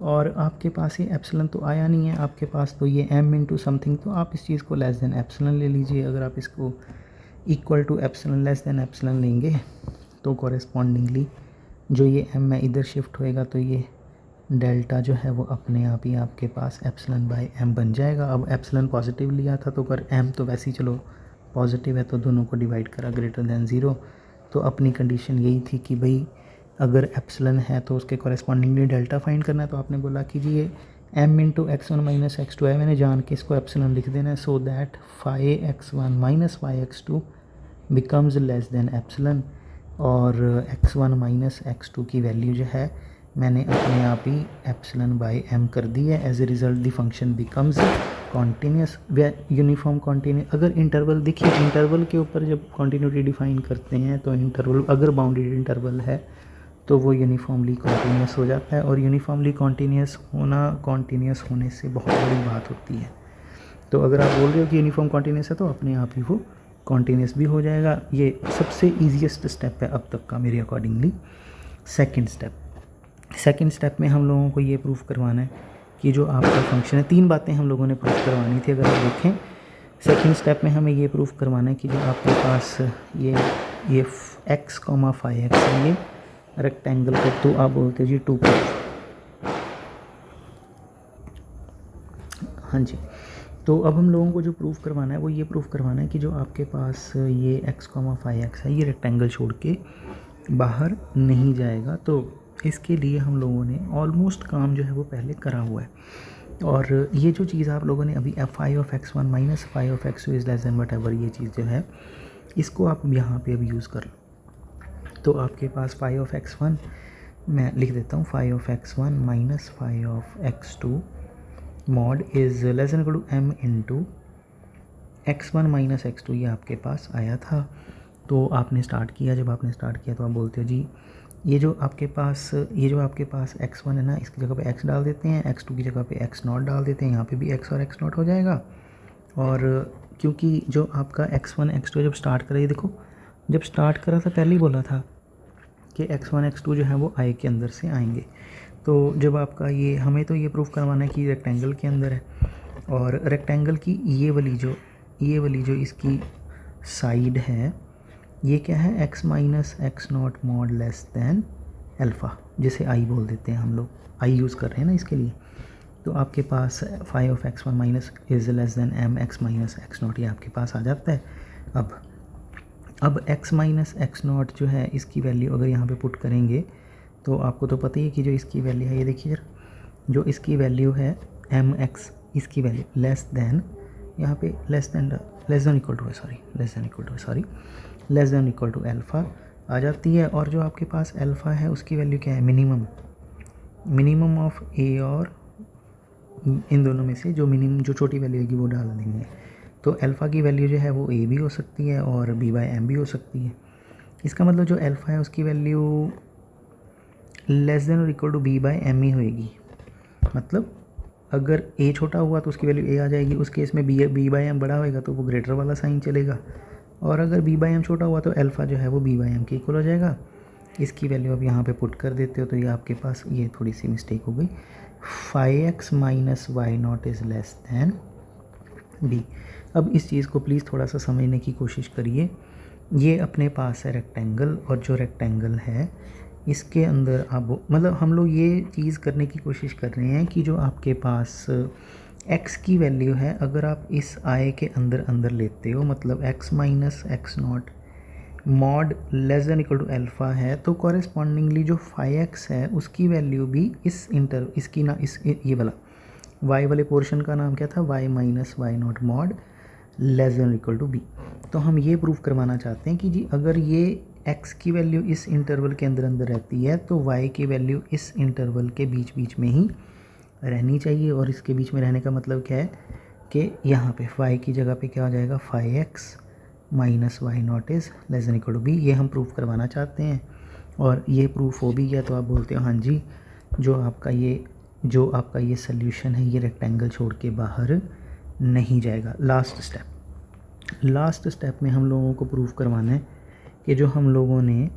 और आपके पास ये एप्सिलन तो आया नहीं है, आपके पास तो ये m इंटू समथिंग, तो आप इस चीज़ को लेस दैन एप्सिलन ले लीजिए। अगर आप इसको equal to epsilon less than epsilon लेंगे तो कॉरेस्पॉन्डिंगली जो ये m है इधर शिफ्ट होएगा, तो ये डेल्टा जो है वो अपने आप ही आपके पास एप्सिलन बाय m बन जाएगा। अब एप्सिलन पॉजिटिव लिया था तो कर m तो वैसे ही चलो पॉजिटिव है, तो दोनों को डिवाइड करा ग्रेटर दैन ज़ीरो। तो अपनी कंडीशन यही थी कि भाई अगर एप्सिलन है तो उसके कॉरेस्पॉन्डिंगली डेल्टा फाइंड करना है। तो आपने बोला कि जी ये m into x1 minus x2 है, मैंने जान के इसको एप्सिलन लिख देना है, so that phi x1 minus phi x2 becomes less than epsilon, और x1 माइनस x2 की वैल्यू जो है मैंने अपने आप ही एप्सिलन बाय m कर दी है। As a result the function becomes continuous व यूनिफॉर्म कॉन्टीन्यूस। अगर इंटरवल देखिए, इंटरवल के ऊपर जब कॉन्टीन्यूटी डिफाइन करते हैं तो इंटरवल अगर बाउंडेड इंटरवल है तो वो यूनिफॉर्मली कॉन्टीन्यूस हो जाता है, और यूनिफॉर्मली कॉन्टीन्यूस होने से बहुत बड़ी बात होती है। तो अगर आप बोल रहे हो कि यूनिफॉर्म कॉन्टीन्यूस है तो अपने आप ही वो कॉन्टीन्यूस भी हो जाएगा। ये सबसे ईजीएस्ट स्टेप है अब तक का मेरे अकॉर्डिंगली। सेकंड स्टेप में हम लोगों को ये प्रूफ करवाना है कि जो आपका फंक्शन है, तीन बातें हम लोगों ने प्रूफ करवानी थी अगर आप देखें। सेकंड स्टेप में हमें ये प्रूफ करवाना है कि जो आपके पास ये x कॉमा फाई एक्स है, ये रेक्टेंगल को तो आप बोलते हो जी 2 हाँ जी। तो अब हम लोगों को जो प्रूफ करवाना है वो ये प्रूफ करवाना है कि जो आपके पास ये x कॉमा फाई एक्स है ये रेक्टेंगल छोड़ के बाहर नहीं जाएगा। तो इसके लिए हम लोगों ने ऑलमोस्ट काम जो है वो पहले करा हुआ है, और ये जो चीज़ आप लोगों ने अभी phi of x1 minus phi of x2 is less than whatever, ये चीज़ जो है इसको आप यहाँ पे अभी यूज़ कर लो। तो आपके पास फाई ऑफ x1 मैं लिख देता हूँ, phi of x1 minus phi of x2 mod is less than equal to m into x1 minus x2, ये आपके पास आया था। तो आपने स्टार्ट किया, जब आपने स्टार्ट किया तो आप बोलते हो जी ये जो आपके पास x1 है ना, इसकी जगह पे x डाल देते हैं, x2 की जगह पे x नॉट डाल देते हैं, यहाँ पे भी x और x नॉट हो जाएगा। और क्योंकि जो आपका x1 x2 जब स्टार्ट करा, ये देखो जब स्टार्ट करा था पहले ही बोला था कि x1 x2 जो है वो आई के अंदर से आएंगे। तो जब आपका ये हमें तो ये प्रूफ करवाना है कि रेक्टेंगल के अंदर है, और रेक्टेंगल की ये वाली जो इसकी साइड है ये क्या है, x minus x naught mod less than alpha, जिसे आई बोल देते हैं हम लोग, आई यूज़ कर रहे हैं ना इसके लिए। तो आपके पास phi of x1 minus is less than M x minus x not, ये आपके पास आ जाता है। अब x माइनस एक्स नॉट जो है इसकी वैल्यू अगर यहाँ पे पुट करेंगे तो आपको तो पता ही है कि जो इसकी वैल्यू है, ये देखिए जो इसकी वैल्यू है एम एक्स, इसकी वैल्यू लेस दैन यहाँ पे less than equal to alpha आ जाती है। और जो आपके पास अल्फ़ा है उसकी वैल्यू क्या है, मिनिमम ऑफ ए और इन दोनों में से जो छोटी वैल्यू होगी वो डाल देंगे। तो अल्फ़ा की वैल्यू जो है वो ए भी हो सकती है और बी बाई एम भी हो सकती है। इसका मतलब जो अल्फ़ा है उसकी वैल्यू लेस देन और equal to b by M ही होएगी। मतलब अगर ए छोटा हुआ तो उसकी वैल्यू ए आ जाएगी, उस केस में बी बाई एम बड़ा होएगा तो वो ग्रेटर वाला साइन चलेगा, और अगर बी बाई एम छोटा हुआ तो अल्फ़ा जो है वो बी बाई एम के इक्वल हो जाएगा। इसकी वैल्यू अब यहाँ पे पुट कर देते हो तो ये आपके पास, ये थोड़ी सी मिस्टेक हो गई, 5x minus y naught is less than b. अब इस चीज़ को प्लीज़ थोड़ा सा समझने की कोशिश करिए। ये अपने पास है रेक्टेंगल, और जो रेक्टेंगल है इसके अंदर आप, मतलब हम लोग ये चीज़ करने की कोशिश कर रहे हैं कि जो आपके पास x की वैल्यू है, अगर आप इस आई के अंदर अंदर लेते हो, मतलब x minus x naught mod less than equal to alpha है, तो कॉरेस्पॉन्डिंगली जो 5x है उसकी वैल्यू भी इसकी ना इस ये वाला y वाले पोर्शन का नाम क्या था, y minus y naught mod less than equal to b. तो हम ये प्रूव करवाना चाहते हैं कि जी अगर ये x की वैल्यू इस इंटरवल के अंदर अंदर रहती है तो y की वैल्यू इस इंटरवल के बीच बीच में ही रहनी चाहिए। और इसके बीच में रहने का मतलब क्या है कि यहाँ पे y की जगह पे क्या हो जाएगा, 5x minus y naught is less than equal to b. ये हम प्रूव करवाना चाहते हैं, और ये प्रूफ हो भी गया तो आप बोलते हो हाँ जी, जो आपका ये सल्यूशन है ये रेक्टेंगल छोड़ के बाहर नहीं जाएगा। लास्ट स्टेप में हम लोगों को प्रूव करवाना है कि जो हम लोगों ने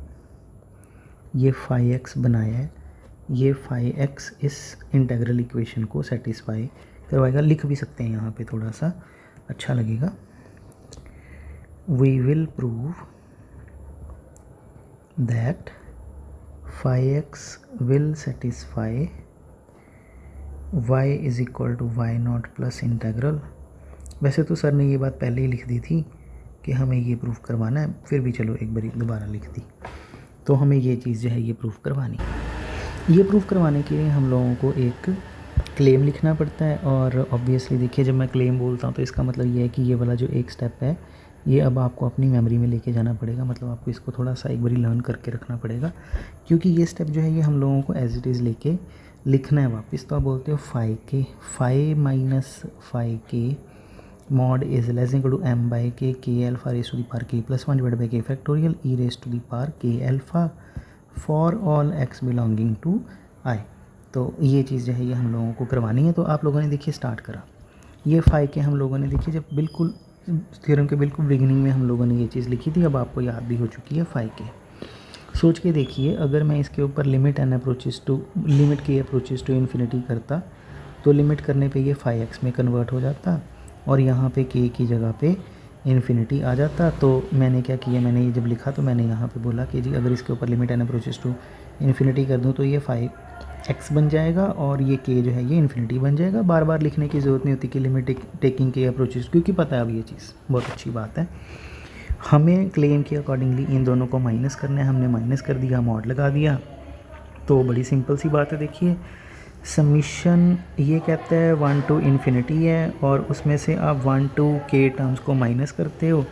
ये 5x बनाया है, ये 5x इस इंटीग्रल इक्वेशन को सेटिस्फाई करवाएगा। लिख भी सकते हैं यहाँ पे, थोड़ा सा अच्छा लगेगा। We will prove that 5x will satisfy y is equal to y naught plus integral. वैसे तो सर ने ये बात पहले ही लिख दी थी कि हमें ये प्रूफ करवाना है, फिर भी चलो एक बार दोबारा लिख दी, तो हमें ये चीज़ जो है ये प्रूफ करवानी है। ये प्रूफ करवाने के लिए हम लोगों को एक क्लेम लिखना पड़ता है, और ऑब्वियसली देखिए जब मैं क्लेम बोलता हूँ तो इसका मतलब ये है कि ये वाला जो एक स्टेप है ये अब आपको अपनी मेमोरी में लेके जाना पड़ेगा, मतलब आपको इसको थोड़ा सा एक बारी लर्न करके रखना पड़ेगा, क्योंकि ये स्टेप जो है ये हम लोगों को एज इट इज़ लेके लिखना है वापस। तो आप बोलते हो 5 minus 5k mod is less equal to m by k alpha raise to the power k plus 1 divide by k factorial e raise to the power k alpha for all x belonging to i। तो ये चीज़ जो है ये हम लोगों को करवानी है। तो आप लोगों ने देखिए स्टार्ट करा, ये 5k हम लोगों ने देखिए जब बिल्कुल थ्योरम के बिल्कुल बिगिनिंग में हम लोगों ने ये चीज़ लिखी थी, अब आपको याद भी हो चुकी है 5k। सोच के देखिए अगर मैं इसके ऊपर limit k approaches to infinity करता तो लिमिट करने पे ये 5x में कन्वर्ट हो जाता, और यहाँ पे k की जगह पे इन्फिनिटी आ जाता। तो मैंने क्या किया, मैंने ये जब लिखा तो मैंने यहाँ पे बोला कि जी अगर इसके ऊपर लिमिट अप्रोचेस टू इन्फिनिटी कर दूँ तो ये 5x बन जाएगा, और ये k जो है ये इन्फिनिटी बन जाएगा। बार बार लिखने की ज़रूरत नहीं होती कि लिमिट टेकिंग k अप्रोचेस, क्योंकि पता है अब ये चीज़ बहुत अच्छी बात है। हमें क्लेम के अकॉर्डिंगली इन दोनों को माइनस करना है, हमने माइनस कर दिया, मॉड लगा दिया। तो बड़ी सिंपल सी बात है, देखिए समीशन ये कहता है 1 टू इन्फिनिटी है, और उसमें से आप 1 टू k टर्म्स को माइनस करते हो।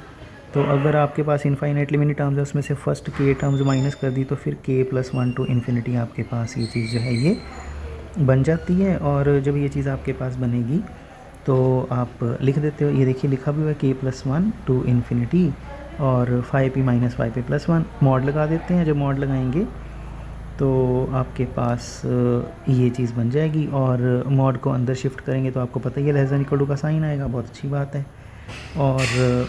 तो अगर आपके पास इनफाइनाइटली मेनी टर्म्स है उसमें से फर्स्ट k टर्म्स माइनस कर दी तो फिर k प्लस 1 टू इन्फिनिटी आपके पास ये चीज़ जो है ये बन जाती है। और जब ये चीज़ आपके पास बनेगी तो आप लिख देते हो, ये देखिए लिखा भी हुआ है k प्लस 1 टू इन्फिनिटी और 5p minus 5p plus 1, mod लगा देते हैं। जब मॉड लगाएंगे तो आपके पास ये चीज़ बन जाएगी, और मॉड को अंदर शिफ्ट करेंगे तो आपको पता ही है लेस देन इक्वल टू का साइन आएगा, बहुत अच्छी बात है। और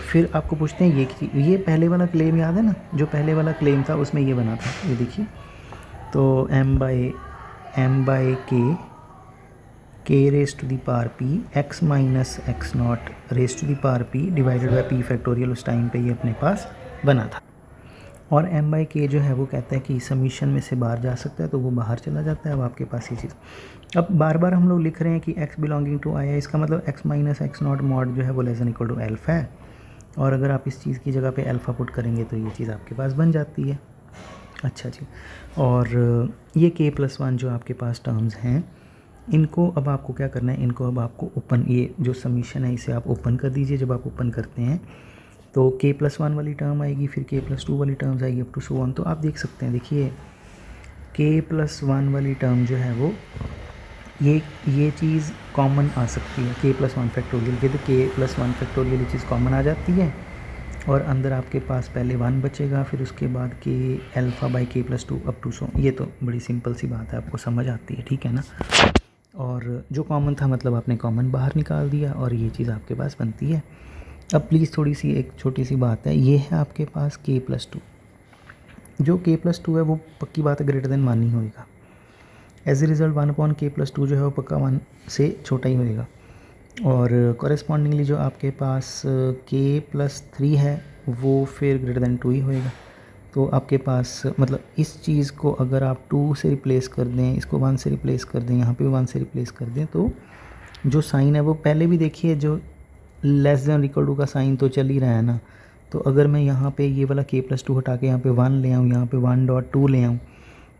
फिर आपको पूछते हैं ये पहले वाला क्लेम याद है ना, जो पहले वाला क्लेम था उसमें ये बना था, ये देखिए। तो m by k raise to the power p x minus x naught raise to the power p divided by p factorial, उस टाइम पे ये अपने पास बना था। और m बाई k जो है वो कहता है कि समीशन में से बाहर जा सकता है, तो वो बाहर चला जाता है। अब आपके पास ये चीज़, अब बार बार हम लोग लिख रहे हैं कि x बिलोंगिंग टू i है, इसका मतलब x minus x naught mod जो है वो less than equal to alpha है, और अगर आप इस चीज़ की जगह पे अल्फ़ा पुट करेंगे तो ये चीज़ आपके पास बन जाती है। अच्छा जी, और ये k प्लस 1 जो आपके पास टर्म्स हैं, इनको अब आपको क्या करना है, इनको अब आपको ओपन, ये जो समीशन है इसे आप ओपन कर दीजिए। जब आप ओपन करते हैं तो k प्लस 1 वाली टर्म आएगी, फिर k प्लस 2 वाली टर्म्स आएगी अप टू सो ऑन। तो आप देख सकते हैं, देखिए k प्लस 1 वाली टर्म जो है वो ये चीज़ कॉमन आ सकती है k प्लस वन फैक्टोरियल के, तो k प्लस वन फैक्टोरियल ये चीज़ कॉमन आ जाती है और अंदर आपके पास पहले 1 बचेगा, फिर उसके बाद k alpha by k plus 2 up to so. ये तो बड़ी सिंपल सी बात है, आपको समझ आती है, ठीक है ना। और जो कॉमन था मतलब आपने कॉमन बाहर निकाल दिया और ये चीज़ आपके पास बनती है। अब प्लीज़ थोड़ी सी एक छोटी सी बात है, ये है आपके पास k प्लस 2, जो k प्लस 2 है वो पक्की बात है ग्रेटर देन 1 ही होएगा। As a result 1/k plus 2 जो है वो पक्का 1 से छोटा ही होएगा। और कॉरेस्पॉन्डिंगली जो आपके पास k प्लस 3 है वो फिर ग्रेटर देन 2 ही होएगा। तो आपके पास मतलब इस चीज़ को अगर आप 2 से रिप्लेस कर दें, इसको 1 से रिप्लेस कर दें, यहाँ पे 1 से रिप्लेस कर दें, तो जो साइन है वो पहले भी देखिए जो लेस देन इक्वल टू का साइन तो चल ही रहा है ना। तो अगर मैं यहाँ पे ये वाला k प्लस 2 हटा के यहाँ पे 1 ले आऊँ, यहाँ पे 1.2 ले आऊँ,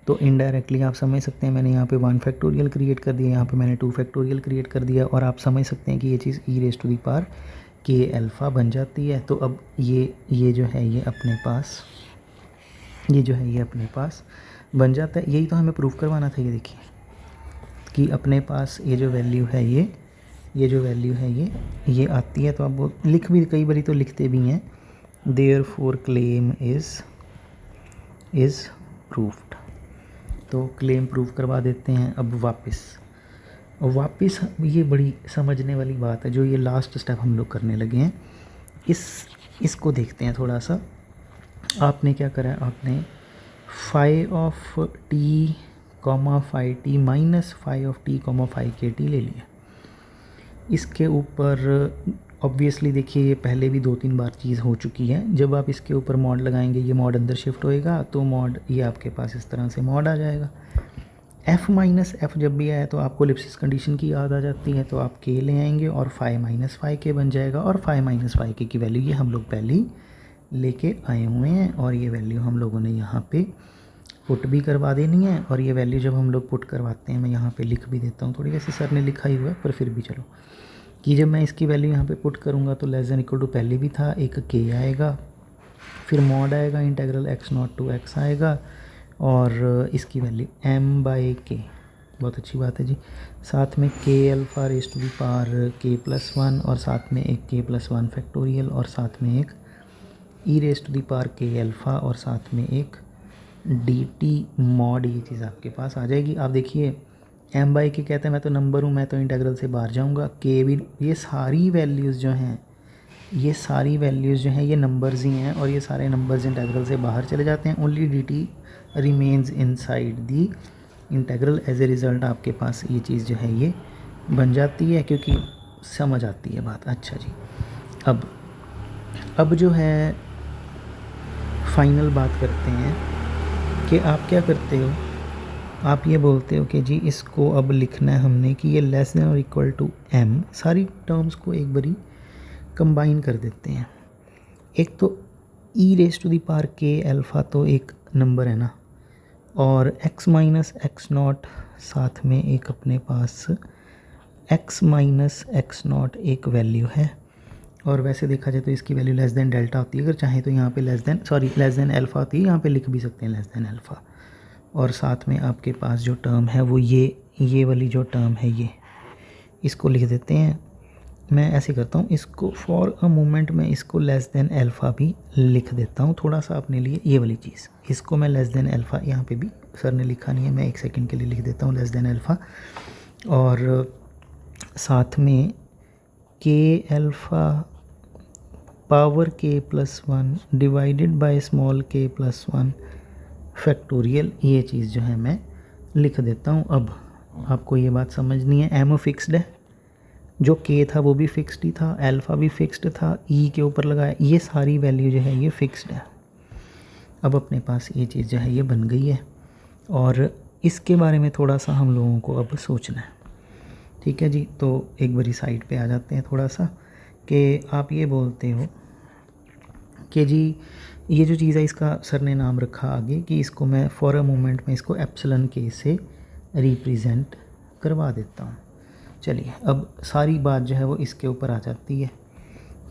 तो इनडायरेक्टली आप समझ सकते हैं मैंने यहाँ पे 1 फैक्टोरियल क्रिएट कर दिया, यहाँ पे मैंने 2 फैक्टोरियल क्रिएट कर दिया और आप समझ सकते हैं कि ये चीज़ e raise to the power k alpha बन जाती है। तो अब ये जो है ये अपने पास बन जाता है। यही तो हमें प्रूफ करवाना था। ये देखिए कि अपने पास ये जो वैल्यू है ये जो वैल्यू है ये आती है। तो आप वो लिख भी कई बारी तो लिखते भी हैं, देयरफॉर क्लेम इज़ प्रूफ्ड। तो क्लेम प्रूव करवा देते हैं। अब वापस ये बड़ी समझने वाली बात है, जो ये लास्ट स्टेप हम लोग करने लगे हैं, इसको देखते हैं थोड़ा सा। आपने क्या करा है, आपने phi of t comma phi t minus phi of t comma phi k t ले लिया। इसके ऊपर ऑब्वियसली देखिए ये पहले भी 2-3 बार चीज़ हो चुकी है। जब आप इसके ऊपर मॉड लगाएंगे ये मॉड अंदर शिफ्ट होएगा, तो मॉड ये आपके पास इस तरह से मॉड आ जाएगा। f माइनस एफ जब भी आए तो आपको लिप्सिस कंडीशन की याद आ जाती है, तो आप k ले आएंगे और फाई माइनस फाई के बन जाएगा। और फाई माइनस फाई के की वैल्यू ये हम लोग पहले ही लेके आए हुए हैं और ये वैल्यू हम लोगों ने यहाँ पे पुट भी करवा देनी है। और ये वैल्यू जब हम लोग पुट करवाते हैं, मैं यहाँ पे लिख भी देता हूँ, थोड़ी वैसे सर ने लिखा ही हुआ है पर फिर भी चलो, कि जब मैं इसकी वैल्यू यहाँ पे पुट करूँगा तो लेस देन इक्वल टू पहले भी था, एक k आएगा, फिर मॉड आएगा, इंटेग्रल x0 to x आएगा और इसकी वैल्यू m/k। बहुत अच्छी बात है जी। साथ में k alpha raise to the power k plus 1 और साथ में एक k प्लस 1 फैक्टोरियल और साथ में एक e raise to the power k alpha और साथ में एक dt मॉड। ये चीज़ आपके पास आ जाएगी। आप देखिए m/k कहते हैं मैं तो नंबर हूँ, मैं तो इंटेग्रल से बाहर जाऊँगा, k भी, ये सारी वैल्यूज़ जो हैं ये नंबर्स ही हैं और ये सारे नंबर्स इंटेग्रल से बाहर चले जाते हैं। Only dt remains inside the integral. As a result आपके पास ये चीज़ जो है ये बन जाती है, क्योंकि समझ आती है बात। अच्छा जी, अब जो है फाइनल बात करते हैं कि आप क्या करते हो। आप ये बोलते हो कि जी इसको अब लिखना है हमने कि ये लेस देन और इक्वल टू m। सारी टर्म्स को एक बारी कंबाइन कर देते हैं। एक तो e raise to the power k alpha तो एक नंबर है ना, और x माइनस एक्स नॉट साथ में एक अपने पास x माइनस एक्स नॉट एक वैल्यू है। और वैसे देखा जाए तो इसकी वैल्यू लेस देन डेल्टा होती है। अगर चाहें तो यहाँ पे लेस देन अल्फ़ा होती है, यहाँ पे लिख भी सकते हैं लेस देन अल्फ़ा। और साथ में आपके पास जो टर्म है वो ये वाली जो टर्म है ये, इसको लिख देते हैं। मैं ऐसे करता हूँ, इसको फॉर अ मोमेंट में इसको लेस देन अल्फ़ा भी लिख देता हूँ थोड़ा सा अपने लिए। ये वाली चीज़ इसको मैं लेस देन अल्फ़ा, यहाँ पे भी सर ने लिखा नहीं है, मैं 1 सेकंड के लिए लिख देता हूँ लेस देन अल्फ़ा। और साथ में k alpha power k plus 1 divided by small k plus 1 factorial, ये चीज़ जो है मैं लिख देता हूँ। अब आपको ये बात समझनी है, m फिक्स्ड है, जो k था वो भी फिक्स्ड ही था, अल्फ़ा भी फिक्स्ड था, e के ऊपर लगाया, ये सारी वैल्यू जो है ये फिक्स्ड है। अब अपने पास ये चीज़ जो है ये बन गई है और इसके बारे में थोड़ा सा हम लोगों को अब सोचना है। ठीक है जी, तो एक बारी साइड पे आ जाते हैं थोड़ा सा, कि आप ये बोलते हो कि जी ये जो चीज़ है इसका सर ने नाम रखा आगे कि इसको मैं फॉर अ मोमेंट में इसको एप्सिलॉन k से रिप्रेजेंट करवा देता हूँ। चलिए अब सारी बात जो है वो इसके ऊपर आ जाती है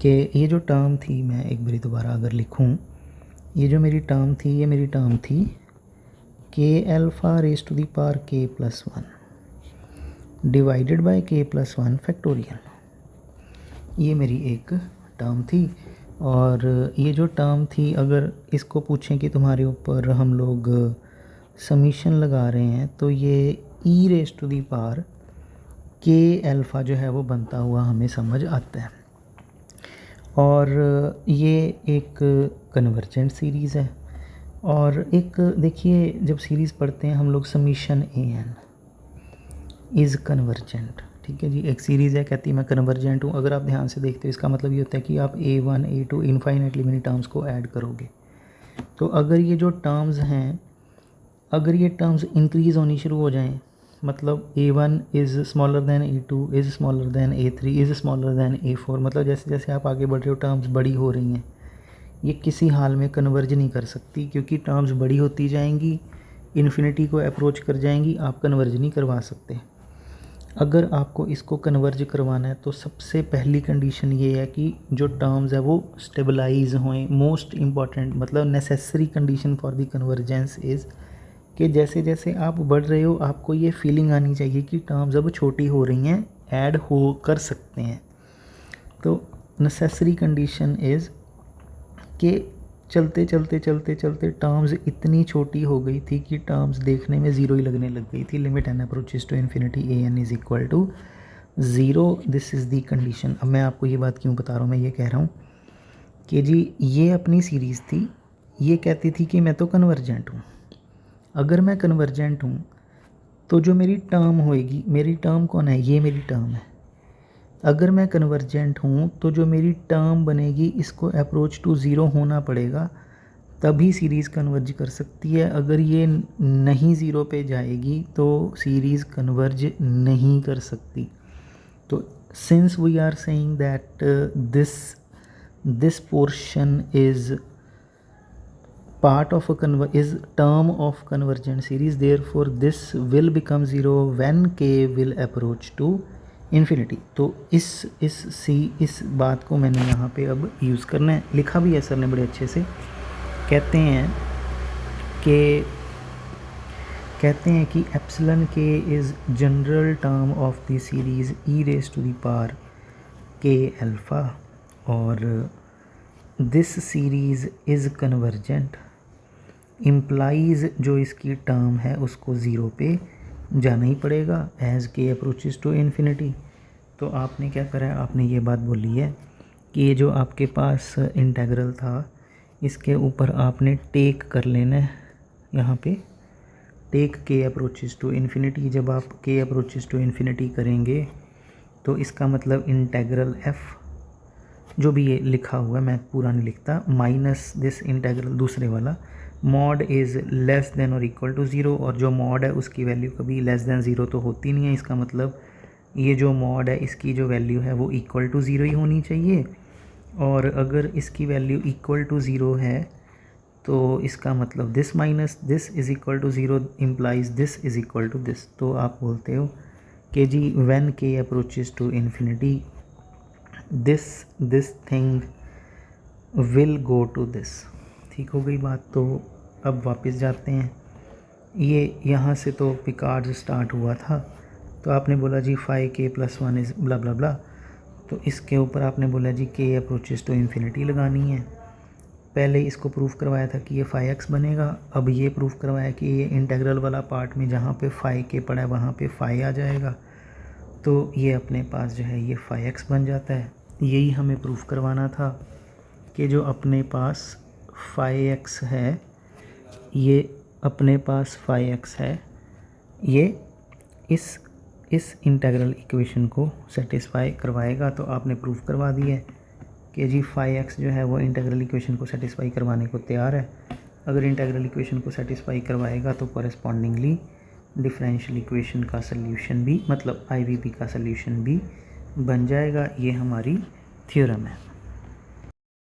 कि ये जो टर्म थी, मैं एक बारी दोबारा अगर लिखूँ, ये जो मेरी टर्म थी, ये मेरी टर्म थी k alpha raise to the power k plus 1। Divided by k plus 1 factorial. ये मेरी एक टर्म थी, और ये जो टर्म थी अगर इसको पूछें कि तुम्हारे ऊपर हम लोग समीशन लगा रहे हैं तो ये e raise to the power k alpha जो है वो बनता हुआ हमें समझ आता है। और ये एक कन्वर्जेंट सीरीज़ है। और एक देखिए, जब सीरीज़ पढ़ते हैं हम लोग summation a n is convergent, ठीक है जी। एक सीरीज़ है, कहती है मैं कन्वर्जेंट हूँ। अगर आप ध्यान से देखते हो इसका मतलब ये होता है कि आप A1 A2 infinitely many terms को ऐड करोगे। तो अगर ये जो टर्म्स हैं, अगर ये टर्म्स इंक्रीज़ होनी शुरू हो जाएं, मतलब A1 is smaller than A2 is smaller than A3 is smaller than A4, मतलब जैसे जैसे आप आगे बढ़ रहे हो टर्म्स बड़ी हो रही हैं, ये किसी हाल में कन्वर्ज नहीं कर सकती, क्योंकि टर्म्स बड़ी होती जाएंगी, इन्फिनिटी को अप्रोच कर जाएंगी, आप कन्वर्ज नहीं करवा सकते। अगर आपको इसको कन्वर्ज करवाना है तो सबसे पहली कंडीशन ये है कि जो टर्म्स है वो स्टेबलाइज होएं। मोस्ट इम्पॉर्टेंट, मतलब necessary condition for the convergence is कि जैसे जैसे आप बढ़ रहे हो आपको ये फीलिंग आनी चाहिए कि टर्म्स अब छोटी हो रही हैं, ऐड हो कर सकते हैं। तो नेसेसरी कंडीशन इज़ कि चलते चलते चलते चलते टर्म्स इतनी छोटी हो गई थी कि टर्म्स देखने में ज़ीरो ही लगने लग गई थी। Limit n approaches to infinity a n is equal to zero, this is the condition. अब मैं आपको ये बात क्यों बता रहा हूँ, मैं ये कह रहा हूँ कि जी ये अपनी सीरीज़ थी, ये कहती थी कि मैं तो कन्वर्जेंट हूँ। अगर मैं कन्वर्जेंट हूँ तो जो मेरी टर्म होएगी, मेरी टर्म कौन है, ये मेरी टर्म है। अगर मैं कन्वर्जेंट हूँ तो जो मेरी टर्म बनेगी इसको अप्रोच टू ज़ीरो होना पड़ेगा, तभी सीरीज़ कन्वर्ज कर सकती है। अगर ये नहीं ज़ीरो पे जाएगी तो सीरीज़ कन्वर्ज नहीं कर सकती। तो since we are saying that this portion is part of a is term of convergent series, therefore this will become zero when k will approach to infinity। तो इस बात को मैंने यहाँ पे अब यूज़ करना है, लिखा भी है सर ने बड़े अच्छे से। कहते हैं कि epsilon k is general term of the series e raise to the power k alpha, और this series is convergent implies जो इसकी टर्म है उसको ज़ीरो पे जाना ही पड़ेगा एज़ के अप्रोचेस टू इन्फिनिटी। तो आपने क्या करा है, आपने ये बात बोली है कि ये जो आपके पास इंटेग्रल था इसके ऊपर आपने टेक कर लेना है, यहाँ पे टेक के अप्रोचेस टू इन्फिनिटी। जब आप के अप्रोचेस टू इन्फिनिटी करेंगे तो इसका मतलब इंटेग्रल एफ़ जो भी ये लिखा हुआ है, मैं पूरा नहीं लिखता, माइनस दिस इंटेग्रल दूसरे वाला, मॉड इज़ लेस देन और इक्वल टू ज़ीरो, और जो मॉड है उसकी वैल्यू कभी लेस देन ज़ीरो तो होती नहीं है। इसका मतलब ये जो मॉड है इसकी जो वैल्यू है वो इक्वल टू ज़ीरो ही होनी चाहिए, और अगर इसकी वैल्यू इक्वल टू ज़ीरो है तो इसका मतलब this minus this is equal to zero implies this is equal to this. तो आप बोलते हो कि जी when k approaches to infinity this thing will go to this. ठीक हो गई बात। तो अब वापस जाते हैं, ये यहाँ से तो पिकार्ड स्टार्ट हुआ था, तो आपने बोला जी फाई के प्लस 1 इज़ ब्ला ब्ला ब्ला, तो इसके ऊपर आपने बोला जी के अप्रोचेस टू इन्फिनिटी लगानी है। पहले इसको प्रूफ करवाया था कि ये फाई एक्स बनेगा, अब ये प्रूफ करवाया कि ये इंटेग्रल वाला पार्ट में जहाँ पे फाई के पड़ा है वहाँ पे फाई आ जाएगा, तो ये अपने पास जो है ये फाई एक्स बन जाता है। यही हमें प्रूफ करवाना था कि जो अपने पास फाई एक्स है, ये अपने पास फाई एक्स है, ये इस इंटेग्रल इक्वेशन को सेटिस्फाई करवाएगा। तो आपने प्रूफ करवा दिया है कि जी फाई एक्स जो है वो इंटेग्रल इक्वेशन को सेटिस्फाई करवाने को तैयार है। अगर इंटेग्रल इक्वेशन को सेटिस्फाई करवाएगा तो कॉरेस्पॉन्डिंगली डिफरेंशियल इक्वेशन का सल्यूशन भी, मतलब आईवीपी का सल्यूशन भी बन जाएगा। ये हमारी थ्योरम है।